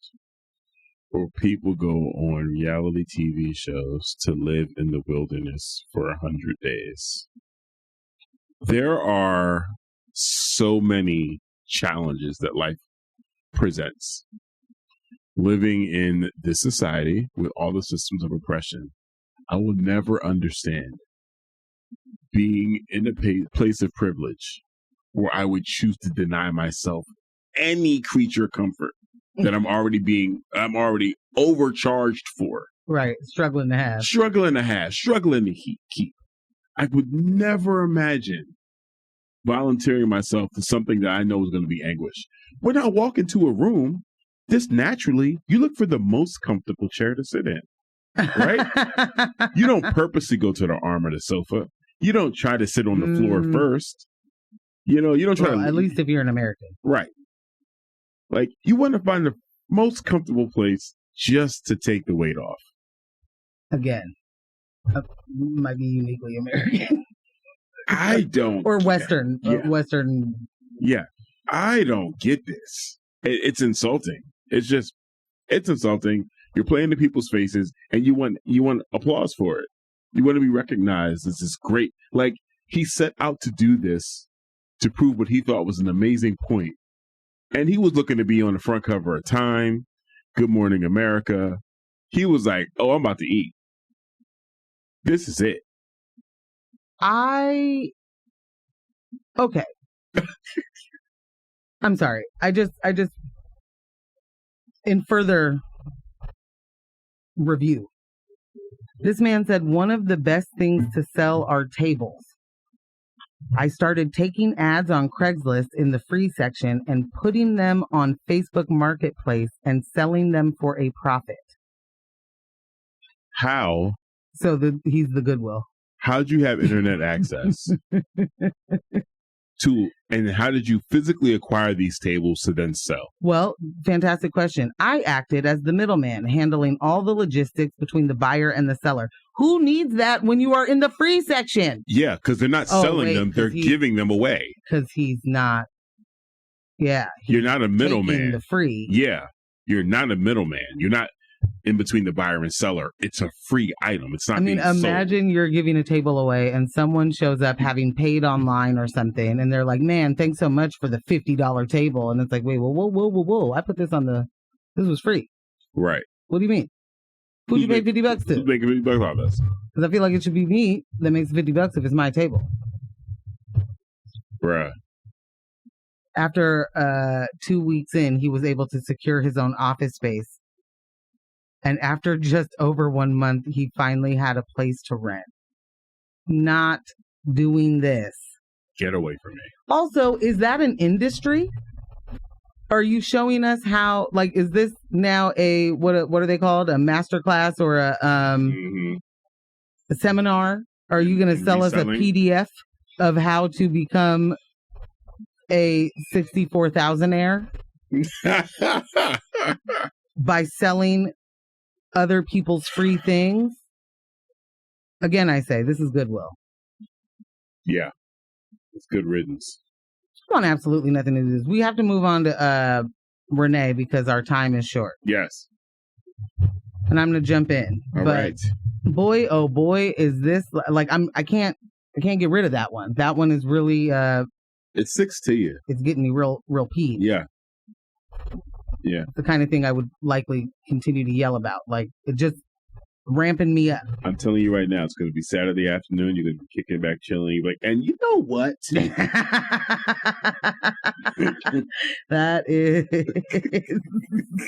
where people go on reality TV shows to live in the wilderness for 100 days. There are so many challenges that life presents. Living in this society with all the systems of oppression, I will never understand being in a place of privilege where I would choose to deny myself any creature comfort that I'm already overcharged for. Right. Struggling to keep. I would never imagine volunteering myself to something that I know is going to be anguish. When I walk into a room, just naturally, you look for the most comfortable chair to sit in, right? You don't purposely go to the arm of the sofa. You don't try to sit on the floor first. You don't try to... At least if you're an American. Right. Like, you want to find the most comfortable place just to take the weight off. Again, might be uniquely American. I don't. Or Western. Western. Yeah. I don't get this. It's insulting. It's insulting. You're playing to people's faces and you want applause for it. You want to be recognized as this great, like he set out to do this to prove what he thought was an amazing point. And he was looking to be on the front cover of Time, Good Morning America. He was like, oh, I'm about to eat. This is it. Okay. I'm sorry. I just, in further review, this man said one of the best things to sell are tables. I started taking ads on Craigslist in the free section and putting them on Facebook Marketplace and selling them for a profit. How? So he's the Goodwill. How'd you have internet access to, and how did you physically acquire these tables to then sell? Well, fantastic question. I acted as the middleman, handling all the logistics between the buyer and the seller. Who needs that when you are in the free section? Yeah, because they're not selling them; they're giving them away. Because he's not. Yeah, you're not a middleman. The free. Yeah, you're not a middleman. You're not in between the buyer and seller. It's a free item. It's not. I mean, imagine you're giving a table away and someone shows up having paid online or something, and they're like, "Man, thanks so much for the $50 table," and it's like, "Wait, whoa! I put this on the. This was free." Right. What do you mean? Who'd you pay $50 to? Who's making $50 on this? Because I feel like it should be me that makes $50 if it's my table. Bruh. After 2 weeks in, he was able to secure his own office space. And after just over 1 month, he finally had a place to rent. Not doing this. Get away from me. Also, is that an industry? Are you showing us how, like, is this now what are they called? A masterclass or a seminar? Are you going to sell us a PDF of how to become a 64,000-aire by selling other people's free things? Again, I say, this is Goodwill. Yeah. It's good riddance. I want absolutely nothing to do with this. We have to move on to Rene because our time is short. Yes. And I'm going to jump in. All right. Boy, oh boy, is this like I can't get rid of that one. That one is really it sticks to you. It's getting me real peeved. Yeah. Yeah. It's the kind of thing I would likely continue to yell about. Like, it just ramping me up. I'm telling you right now, it's going to be Saturday afternoon. You're going to be kicking back, chilling. You're like, and you know what? That is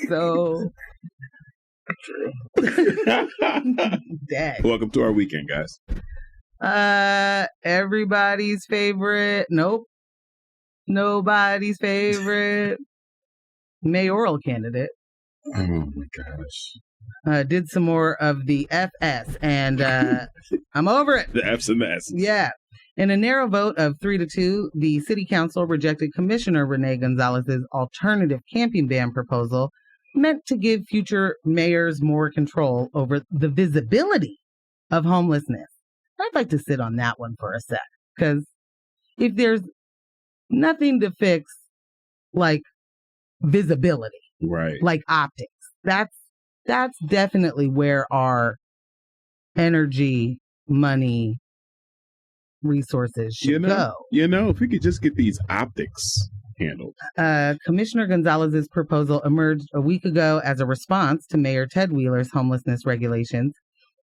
so true. Dang. Welcome to our weekend, guys. Everybody's favorite. Nope. Nobody's favorite mayoral candidate. Oh my gosh. Did some more of the FS, and I'm over it. The F's and the S's. Yeah. In a narrow vote of 3-2, the city council rejected Commissioner Rene Gonzalez's alternative camping ban proposal meant to give future mayors more control over the visibility of homelessness. I'd like to sit on that one for a sec, because if there's nothing to fix, like visibility, right, like optics, that's definitely where our energy, money, resources should go. If we could just get these optics handled. Commissioner Gonzalez's proposal emerged a week ago as a response to Mayor Ted Wheeler's homelessness regulations.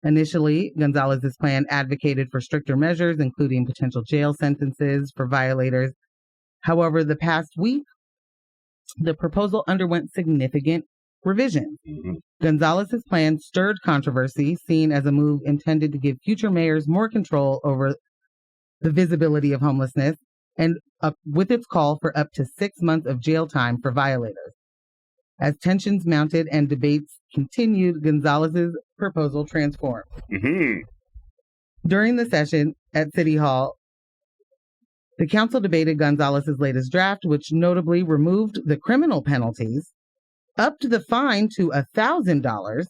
Initially, Gonzalez's plan advocated for stricter measures, including potential jail sentences for violators. However, the past week, the proposal underwent significant revisions. Mm-hmm. Gonzalez's plan stirred controversy, seen as a move intended to give future mayors more control over the visibility of homelessness, and with its call for up to 6 months of jail time for violators. As tensions mounted and debates continued, Gonzalez's proposal transformed. Mm-hmm. During the session at City Hall, the council debated Gonzalez's latest draft, which notably removed the criminal penalties, upped the fine to $1,000,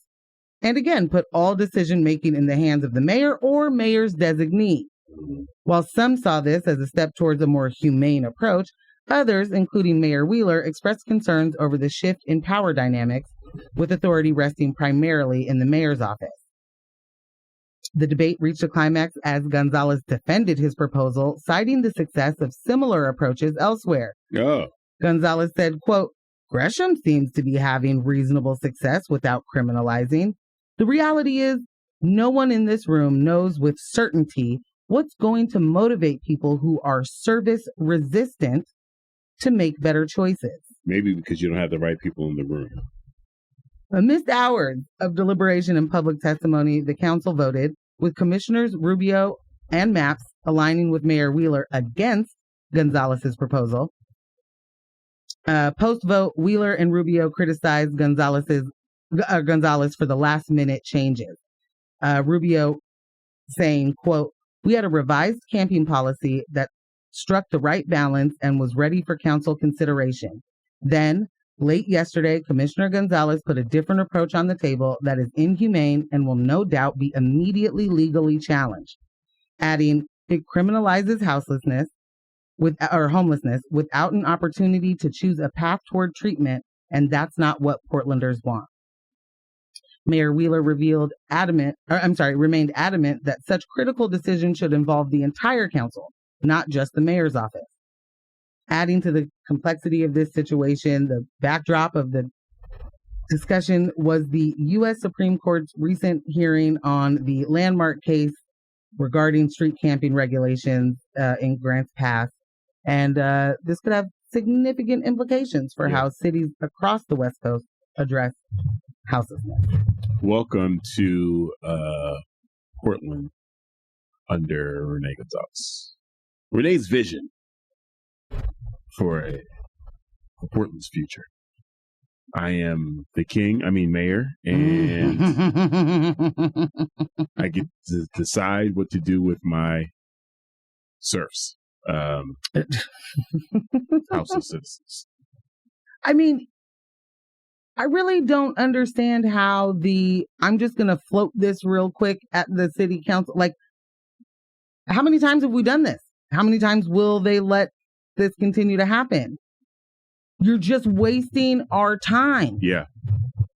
and again put all decision-making in the hands of the mayor or mayor's designee. While some saw this as a step towards a more humane approach, others, including Mayor Wheeler, expressed concerns over the shift in power dynamics, with authority resting primarily in the mayor's office. The debate reached a climax as Gonzalez defended his proposal, citing the success of similar approaches elsewhere. Oh. Gonzalez said, quote, "Gresham seems to be having reasonable success without criminalizing. The reality is, no one in this room knows with certainty what's going to motivate people who are service resistant to make better choices." Maybe because you don't have the right people in the room. Amidst hours of deliberation and public testimony, the council voted, with Commissioners Rubio and Maps aligning with Mayor Wheeler against Gonzalez's proposal. Post-vote, Wheeler and Rubio criticized Gonzalez for the last-minute changes. Rubio saying, quote, "We had a revised camping policy that struck the right balance and was ready for council consideration. Then, late yesterday, Commissioner Gonzalez put a different approach on the table that is inhumane and will no doubt be immediately legally challenged." Adding, "It criminalizes homelessness without an opportunity to choose a path toward treatment, and that's not what Portlanders want." Mayor Wheeler remained adamant that such critical decisions should involve the entire council, not just the mayor's office. Adding to the complexity of this situation, the backdrop of the discussion was the U.S. Supreme Court's recent hearing on the landmark case regarding street camping regulations in Grants Pass. And this could have significant implications for how cities across the West Coast address houselessness. Welcome to Portland under Rene Gonzalez. Rene's vision for Portland's future. I am the mayor, and I get to decide what to do with my serfs, houseless citizens. I mean, I really don't understand how I'm just going to float this real quick at the city council. Like, how many times have we done this? How many times will they let this continue to happen? You're just wasting our time. Yeah.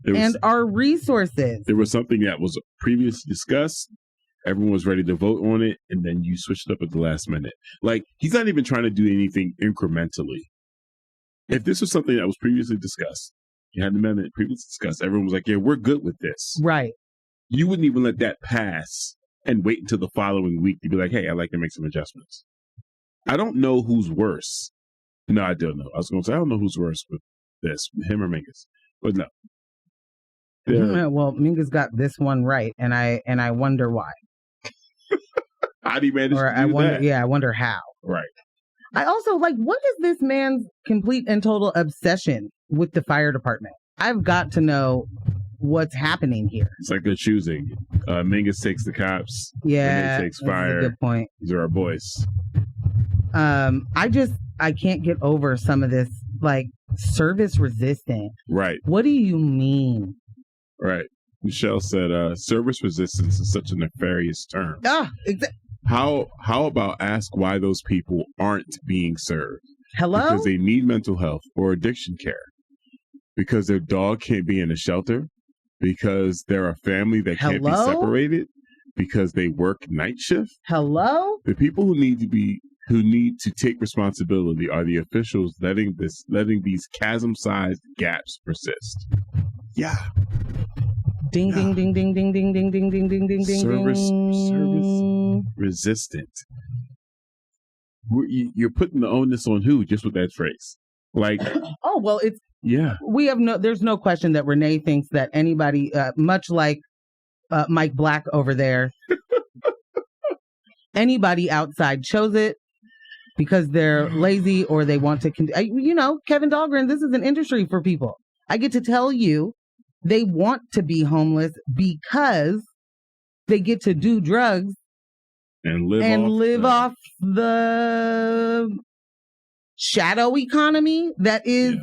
And our resources. There was something that was previously discussed. Everyone was ready to vote on it, and then you switched up at the last minute. Like, he's not even trying to do anything incrementally. If this was something that was previously discussed, you had an amendment previously discussed, everyone was like, yeah, we're good with this. Right. You wouldn't even let that pass and wait until the following week to be like, hey, I'd like to make some adjustments. I don't know who's worse. No, I don't know. I was going to say, I don't know who's worse with this, him or Mingus. But no. Well, Mingus got this one right, and I wonder why. How do you manage to do that? Yeah, I wonder how. Right. I also, what is this man's complete and total obsession with the fire department? I've got to know what's happening here. It's like they're choosing. Mingus takes the cops. Yeah, Rene takes fire. That's a good point. These are our boys. I can't get over some of this, service resistant. Right. What do you mean? Right. Michelle said, service resistance is such a nefarious term. How about ask why those people aren't being served? Hello? Because they need mental health or addiction care. Because their dog can't be in a shelter. Because they're a family that can't be separated. Because they work night shift. Hello? The people who need to take responsibility are the officials letting these chasm-sized gaps persist. Yeah. Ding, ding, ding, ding, ding, ding, ding, ding, ding, ding, ding, ding. Service resistant. You're putting the onus on who just with that phrase? There's no question that Rene thinks that anybody, much like Mike Black over there, anybody outside chose it because they're lazy or they want to, Kevin Dahlgren, this is an industry for people. I get to tell you, they want to be homeless because they get to do drugs and live off the shadow economy that is,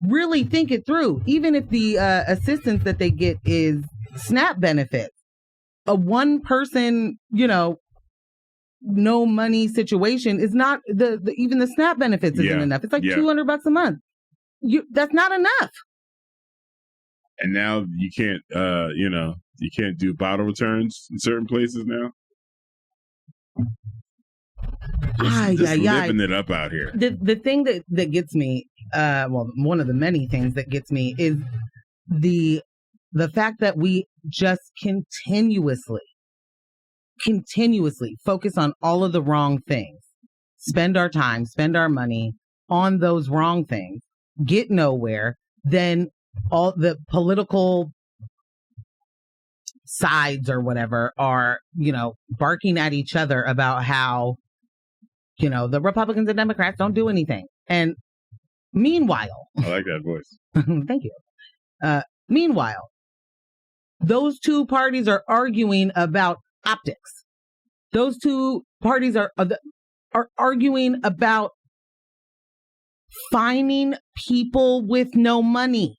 really think it through. Even if the assistance that they get is SNAP benefits, a one person, no money situation is not even the SNAP benefits isn't enough. It's like $200 a month. That's not enough. And now you can't, you can't do bottle returns in certain places now. Just living it up out here. The thing that gets me, one of the many things that gets me is the fact that we just continuously focus on all of the wrong things, spend our time, spend our money on those wrong things, get nowhere, then all the political sides or whatever are, barking at each other about how, the Republicans and Democrats don't do anything. And meanwhile, I like that voice. Thank you. Meanwhile, those two parties are arguing about optics. Those two parties are arguing about fining people with no money.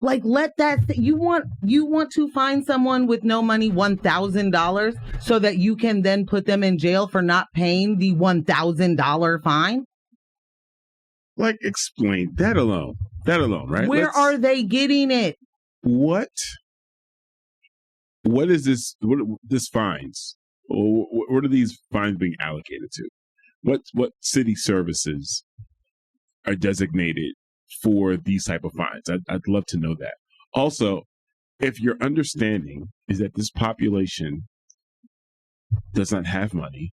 Like, you want to fine someone with no money $1,000 so that you can then put them in jail for not paying the $1,000 fine? Like, explain that alone, right? Where are they getting it? What is this? What this fines? Or what are these fines being allocated to? What city services are designated for these type of fines? I'd love to know that. Also, if your understanding is that this population does not have money,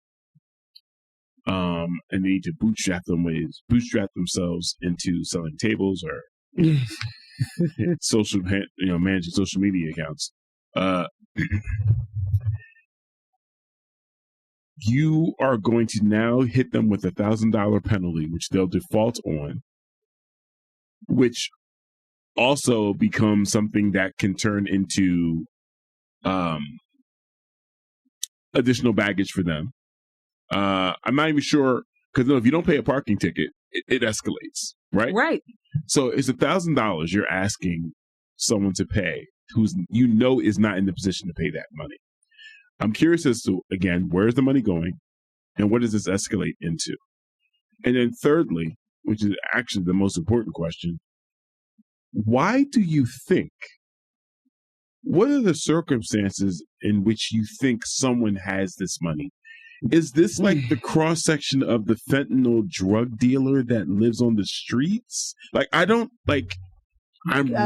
and they need to bootstrap themselves into selling tables or managing social media accounts, you are going to now hit them with $1,000 penalty, which they'll default on, which also becomes something that can turn into additional baggage for them. I'm not even sure, because if you don't pay a parking ticket, it escalates, right? Right. So it's $1,000 you're asking someone to pay who's is not in the position to pay that money. I'm curious as to, again, where's the money going and what does this escalate into? And then thirdly, which is actually the most important question, why do you think, what are the circumstances in which you think someone has this money? Is this like the cross section of the fentanyl drug dealer that lives on the streets? Like, I'm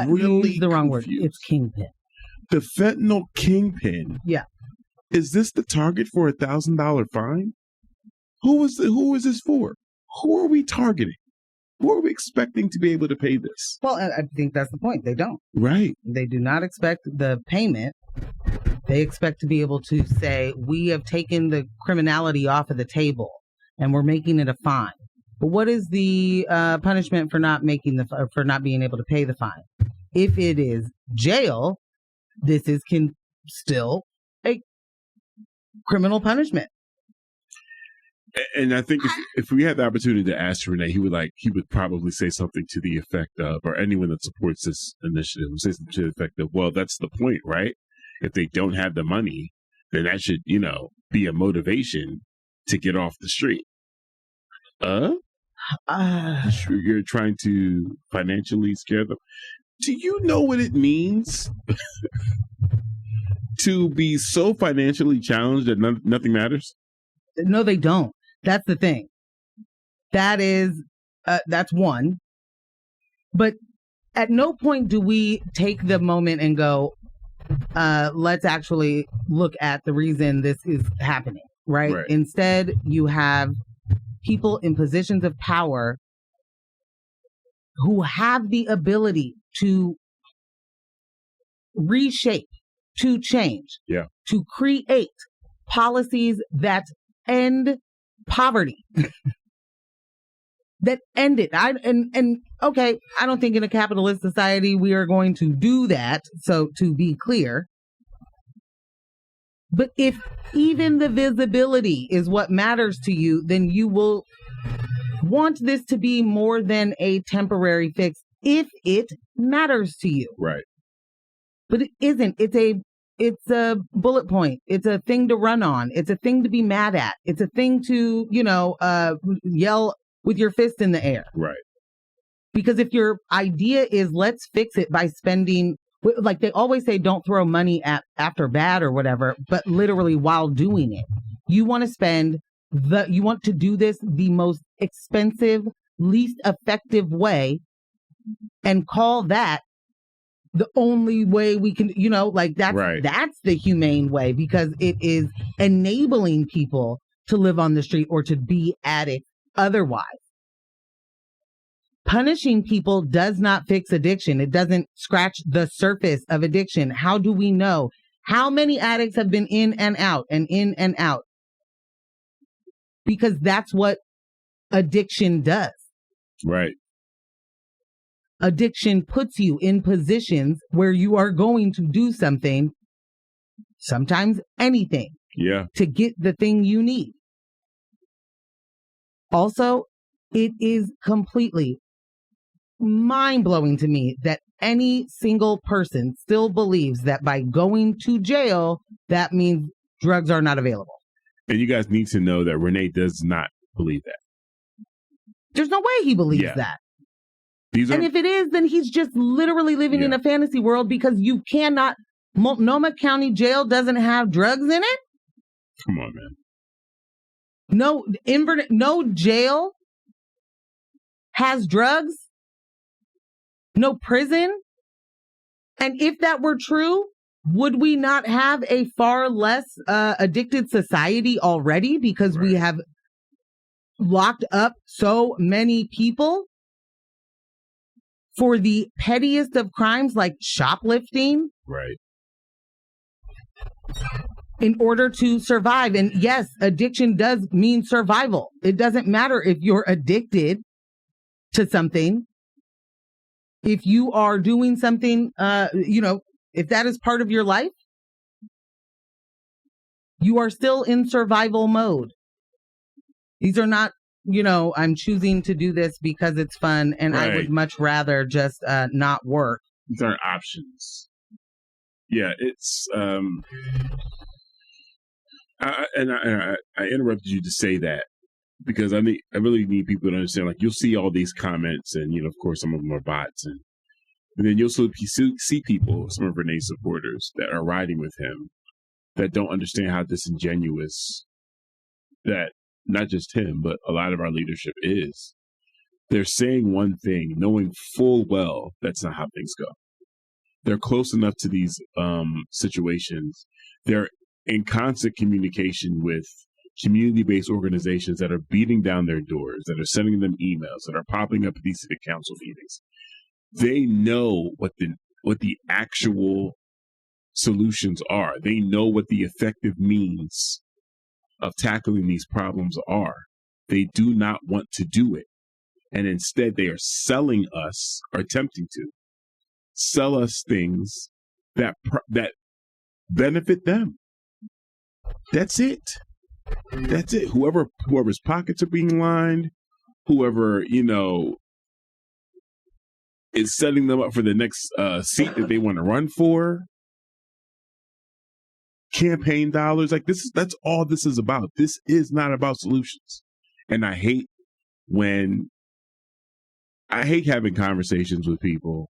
really the wrong confused. word. It's kingpin. The fentanyl kingpin. Yeah. Is this the target for $1,000 fine? Who is this for? Who are we targeting? Who are we expecting to be able to pay this? Well, I think that's the point. They don't. Right. They do not expect the payment. They expect to be able to say, we have taken the criminality off of the table and we're making it a fine. But what is the punishment for not being able to pay the fine? If it is jail, this is still a criminal punishment. And I think if we had the opportunity to ask Rene, he would probably say something to the effect of, or anyone that supports this initiative would say something to the effect of, well, that's the point, right? If they don't have the money, then that should, be a motivation to get off the street. You're trying to financially scare them. Do you know what it means to be so financially challenged that nothing matters? No, they don't. That's the thing. That's one. But at no point do we take the moment and go, let's actually look at the reason this is happening, right? Instead, you have people in positions of power who have the ability to reshape, to change, to create policies that end poverty, that end it. Okay, I don't think in a capitalist society we are going to do that. So to be clear, but if even the visibility is what matters to you, then you will want this to be more than a temporary fix if it matters to you. Right. But it isn't. It's a bullet point. It's a thing to run on. It's a thing to be mad at. It's a thing to, yell with your fist in the air. Right. Because if your idea is let's fix it by spending, like they always say, don't throw money after bad or whatever, but literally while doing it, you want to do this the most expensive, least effective way and call that the only way we can, that's the humane way, because it is enabling people to live on the street or to be addicts otherwise. Punishing people does not fix addiction. It doesn't scratch the surface of addiction. How do we know How many addicts have been in and out and in and out? Because that's what addiction does. Right. Addiction puts you in positions where you are going to do something, sometimes anything, to get the thing you need. Also, it is completely mind-blowing to me that any single person still believes that by going to jail, that means drugs are not available. And you guys need to know that Rene does not believe that. There's no way he believes that. And if it is, then he's just literally living in a fantasy world, because you cannot. Multnomah County Jail doesn't have drugs in it. Come on, man. No jail has drugs. No prison. And if that were true, would we not have a far less addicted society already, because we have locked up so many people for the pettiest of crimes like shoplifting? Right. In order to survive. And yes, addiction does mean survival. It doesn't matter if you're addicted to something. If you are doing something, if that is part of your life, you are still in survival mode. These are not, I'm choosing to do this because it's fun and I would much rather just not work. These aren't options. Yeah, it's I interrupted you to say that because I really need people to understand. Like, you'll see all these comments, and of course, some of them are bots, and then you'll see people, some of Rene's supporters, that are riding with him, that don't understand how disingenuous that not just him, but a lot of our leadership is. They're saying one thing, knowing full well that's not how things go. They're close enough to these situations. They're in constant communication with community-based organizations that are beating down their doors, that are sending them emails, that are popping up at these city council meetings. They know what the actual solutions are. They know what the effective means of tackling these problems are. They do not want to do it. And instead, they are selling us, or attempting to sell us things that benefit them. That's it. That's it. Whoever's pockets are being lined, whoever, is setting them up for the next seat that they want to run for. Campaign dollars, like that's all this is about. This is not about solutions. And I hate having conversations with people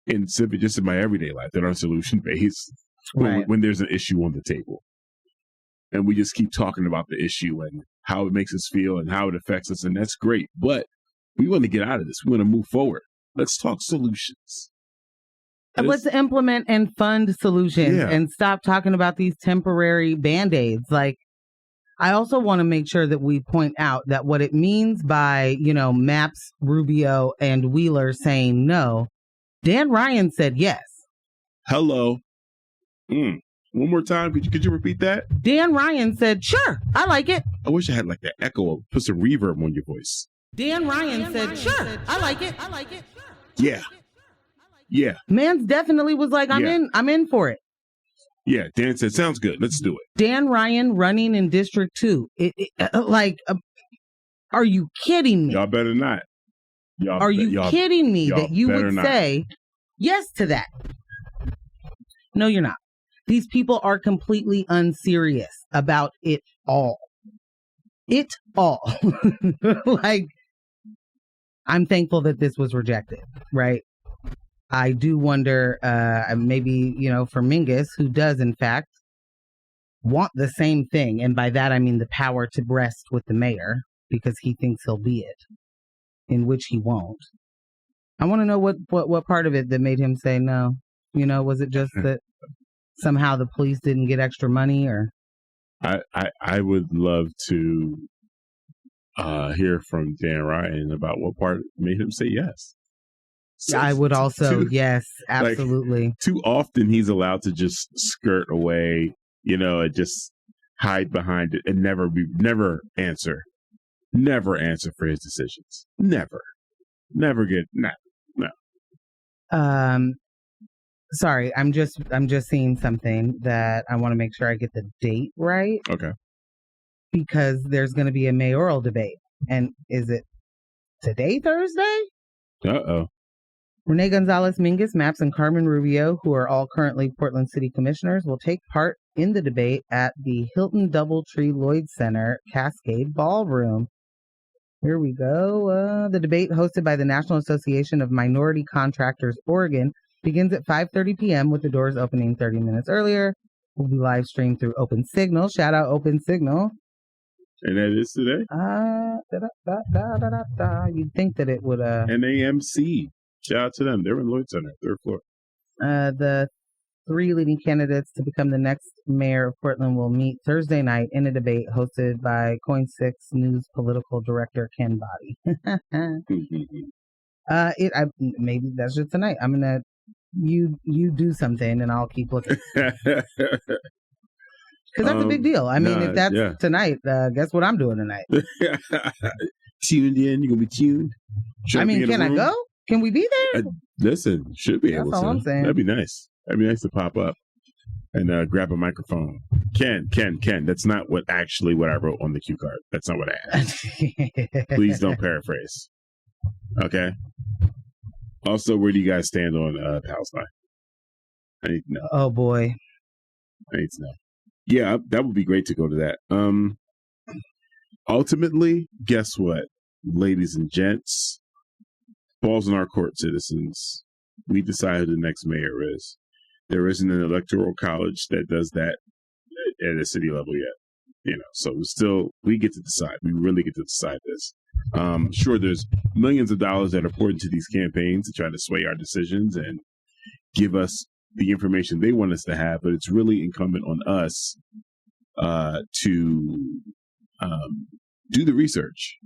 just in my everyday life that are solution based when there's an issue on the table. And we just keep talking about the issue and how it makes us feel and how it affects us. And that's great. But we want to get out of this. We want to move forward. Let's talk solutions. Let's implement and fund solutions and stop talking about these temporary Band-Aids. Like, I also want to make sure that we point out that what it means by, Maps, Rubio, and Wheeler saying no, Dan Ryan said yes. Hello. One more time. Could you repeat that? Dan Ryan said, sure, I like it. I wish I had like that echo, put some reverb on your voice. Dan Ryan said, sure, I like it. I like it. Yeah. Yeah. Mans definitely was like, I'm in for it. Yeah. Dan said, sounds good. Let's do it. Dan Ryan running in District 2. Are you kidding me? Y'all better not. Are you kidding me that you would say yes to that? No, you're not. These people are completely unserious about it all. It all. Like, I'm thankful that this was rejected, right? I do wonder, maybe, for Mingus, who does, in fact, want the same thing. And by that, I mean the power to breast with the mayor, because he thinks he'll be it, in which he won't. I want to know what part of it that made him say no. Was it just that somehow the police didn't get extra money, or? I would love to hear from Dan Ryan about what part made him say yes. I would also, yes, absolutely. Like, too often he's allowed to just skirt away, and just hide behind it and never answer for his decisions. Never get no. Sorry, I'm just seeing something that I want to make sure I get the date right. Okay. Because there's going to be a mayoral debate. And is it today, Thursday? Uh-oh. Rene Gonzalez, Mingus, Maps, and Carmen Rubio, who are all currently Portland City Commissioners, will take part in the debate at the Hilton Doubletree Lloyd Center Cascade Ballroom. Here we go. The debate, hosted by the National Association of Minority Contractors, Oregon, begins at 5:30 p.m. with the doors opening 30 minutes earlier. Will be live streamed through Open Signal. Shout out Open Signal. And that is today? You'd think that it would... NAMC. Shout out to them. They're in Lloyd Center, 3rd floor. The 3 leading candidates to become the next mayor of Portland will meet Thursday night in a debate hosted by Coin 6 News political director Ken Body. Maybe that's just tonight. I'm gonna you do something and I'll keep looking. Because that's a big deal. I mean, if that's tonight, guess what I'm doing tonight? Tuned in. You're going to be tuned. Can I go? Can we be there? Listen, should be able to. That's all I'm saying. That'd be nice. That'd be nice to pop up and grab a microphone. Ken, that's not what I wrote on the cue card. That's not what I asked. Please don't paraphrase. Okay? Also, where do you guys stand on Palestine? I need to know. Oh, boy. I need to know. Yeah, that would be great to go to that. Ultimately, guess what, ladies and gents? Balls in our court, citizens. We decide who the next mayor is. There isn't an electoral college that does that at a city level yet. So we get to decide. We really get to decide this. Sure, there's millions of dollars that are poured into these campaigns to try to sway our decisions and give us the information they want us to have, but it's really incumbent on us to do the research.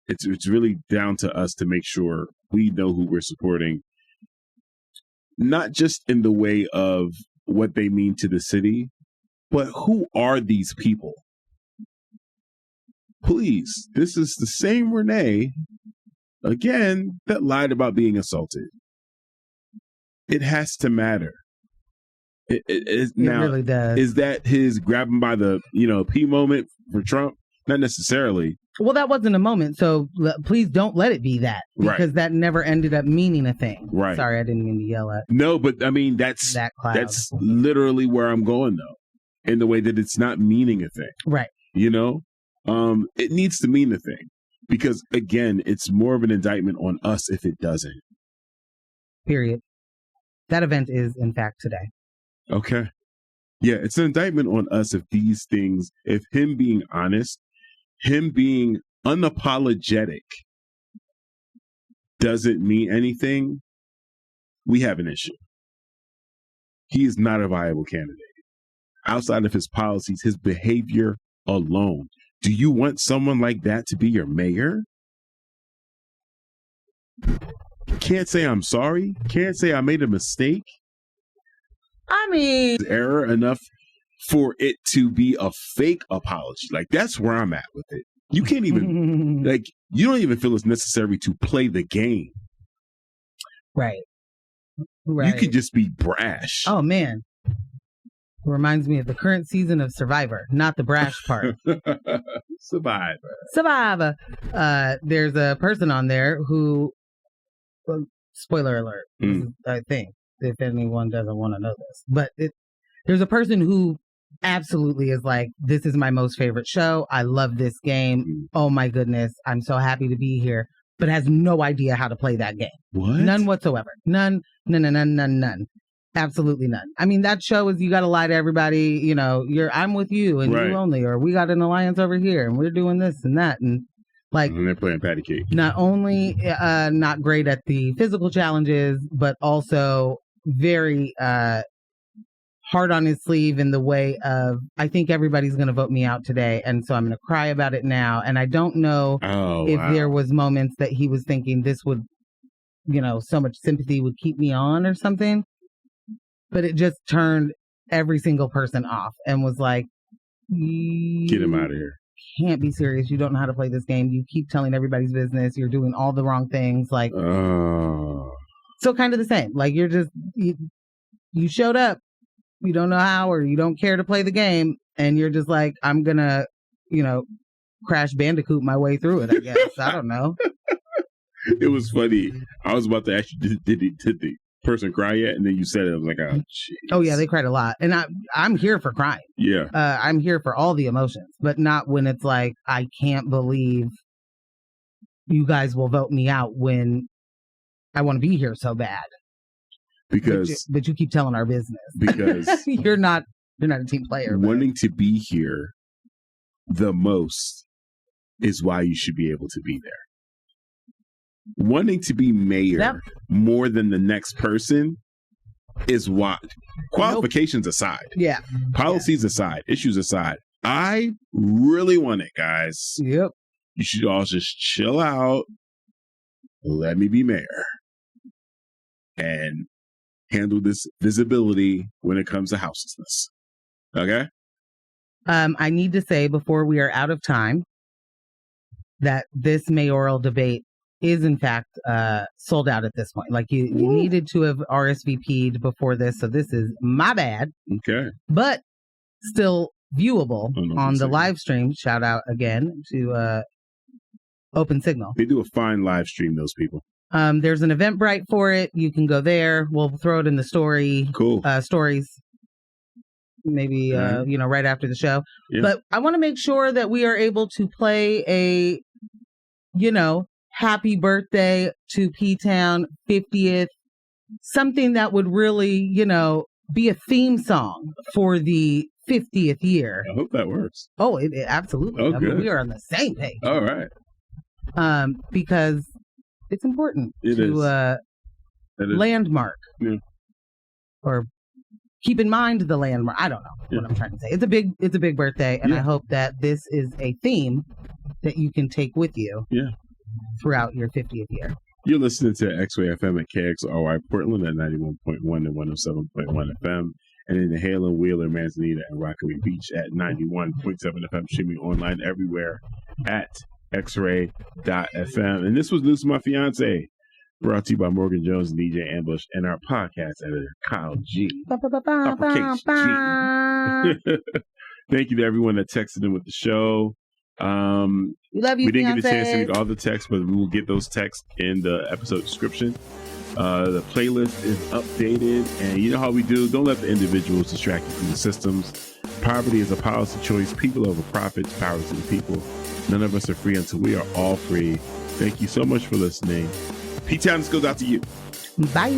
It's really down to us to make sure we know who we're supporting, not just in the way of what they mean to the city, but who are these people? Please, this is the same Rene, again, that lied about being assaulted. It has to matter. It really does. Is that his grabbing by the P moment for Trump? Not necessarily. Well, that wasn't a moment, so please don't let it be that, because that never ended up meaning a thing. Right. Sorry, I didn't mean to yell at. No, but I mean that's literally where I'm going though, in the way that it's not meaning a thing. Right. It needs to mean a thing, because again, it's more of an indictment on us if it doesn't. Period. That event is, in fact, today. Okay. Yeah, it's an indictment on us if these things, if him being honest, him being unapologetic doesn't mean anything, we have an issue. He is not a viable candidate. Outside of his policies, his behavior alone. Do you want someone like that to be your mayor? Can't say I'm sorry. Can't say I made a mistake. I mean, error enough for it to be a fake apology. Like, that's where I'm at with it. You can't even, you don't even feel it's necessary to play the game. Right. You could just be brash. Oh, man. Reminds me of the current season of Survivor, not the brash part. Survivor. There's a person on there who, well, spoiler alert, I think, if anyone doesn't want to know this, but there's a person who absolutely is like, this is my most favorite show. I love this game. Oh my goodness. I'm so happy to be here, but has no idea how to play that game. What? None whatsoever. None. Absolutely none. I mean, that show is, you got to lie to everybody. I'm with you and you only, or we got an alliance over here and we're doing this and that. And and they're playing patty cake. Not only not great at the physical challenges, but also very hard on his sleeve in the way of, I think everybody's going to vote me out today, and so I'm going to cry about it now. And I don't know if there was moments that he was thinking this would so much sympathy would keep me on or something. But it just turned every single person off and was like, get him out of here. Can't be serious. You don't know how to play this game. You keep telling everybody's business. You're doing all the wrong things. Like, so kind of the same. Like, you're just, you showed up. You don't know how, or you don't care to play the game. And you're just like, I'm going to, Crash Bandicoot my way through it, I guess. I don't know. It was funny. I was about to ask you, did the person cry yet? And then you said it. I was like, oh, jeez. Oh, yeah, they cried a lot. And I'm here for crying. Yeah. I'm here for all the emotions, but not when it's like, I can't believe you guys will vote me out when I want to be here so bad. Because but you keep telling our business. Because you're not a team player. Wanting to be here the most is why you should be able to be there. Wanting to be mayor more than the next person is why. Qualifications aside. Yeah. Policies aside. Issues aside. I really want it, guys. Yep. You should all just chill out. Let me be mayor. And handle this visibility when it comes to houselessness. Okay? I need to say before we are out of time that this mayoral debate is in fact sold out at this point. Like you needed to have RSVP'd before this, so this is my bad. Okay. But still viewable on the live stream. Shout out again to Open Signal. They do a fine live stream, those people. There's an Eventbrite for it. You can go there. We'll throw it in the story. Cool. Stories. Maybe, right after the show. Yeah. But I want to make sure that we are able to play a, happy birthday to P-Town 50th. Something that would really, be a theme song for the 50th year. I hope that works. Oh, it absolutely. Oh, good. We are on the same page. All right. Because it's important It to is. Landmark. Yeah. Or keep in mind the landmark. I don't know what I'm trying to say. It's a big birthday, and I hope that this is a theme that you can take with you throughout your 50th year. You're listening to X-Ray FM at KXRY Portland at 91.1 and 107.1 FM, and in the Halen, Wheeler, Manzanita, and Rockaway Beach at 91.7 FM, streaming online everywhere at xray.fm. And this was News of My Fiancé, brought to you by Morgan Jones and DJ Ambush, and our podcast editor, Kyle G. Uppercase G. Thank you to everyone that texted in with the show. We love you, we didn't Fiancés. get a chance to read all the texts, but we will get those texts in the episode description. The playlist is updated, and you know how we do. Don't let the individuals distract you from the systems. Poverty is a policy choice. People over profits. Power to the people. None of us are free until we are all free. Thank you so much for listening. P-Town, this goes out to you. Bye.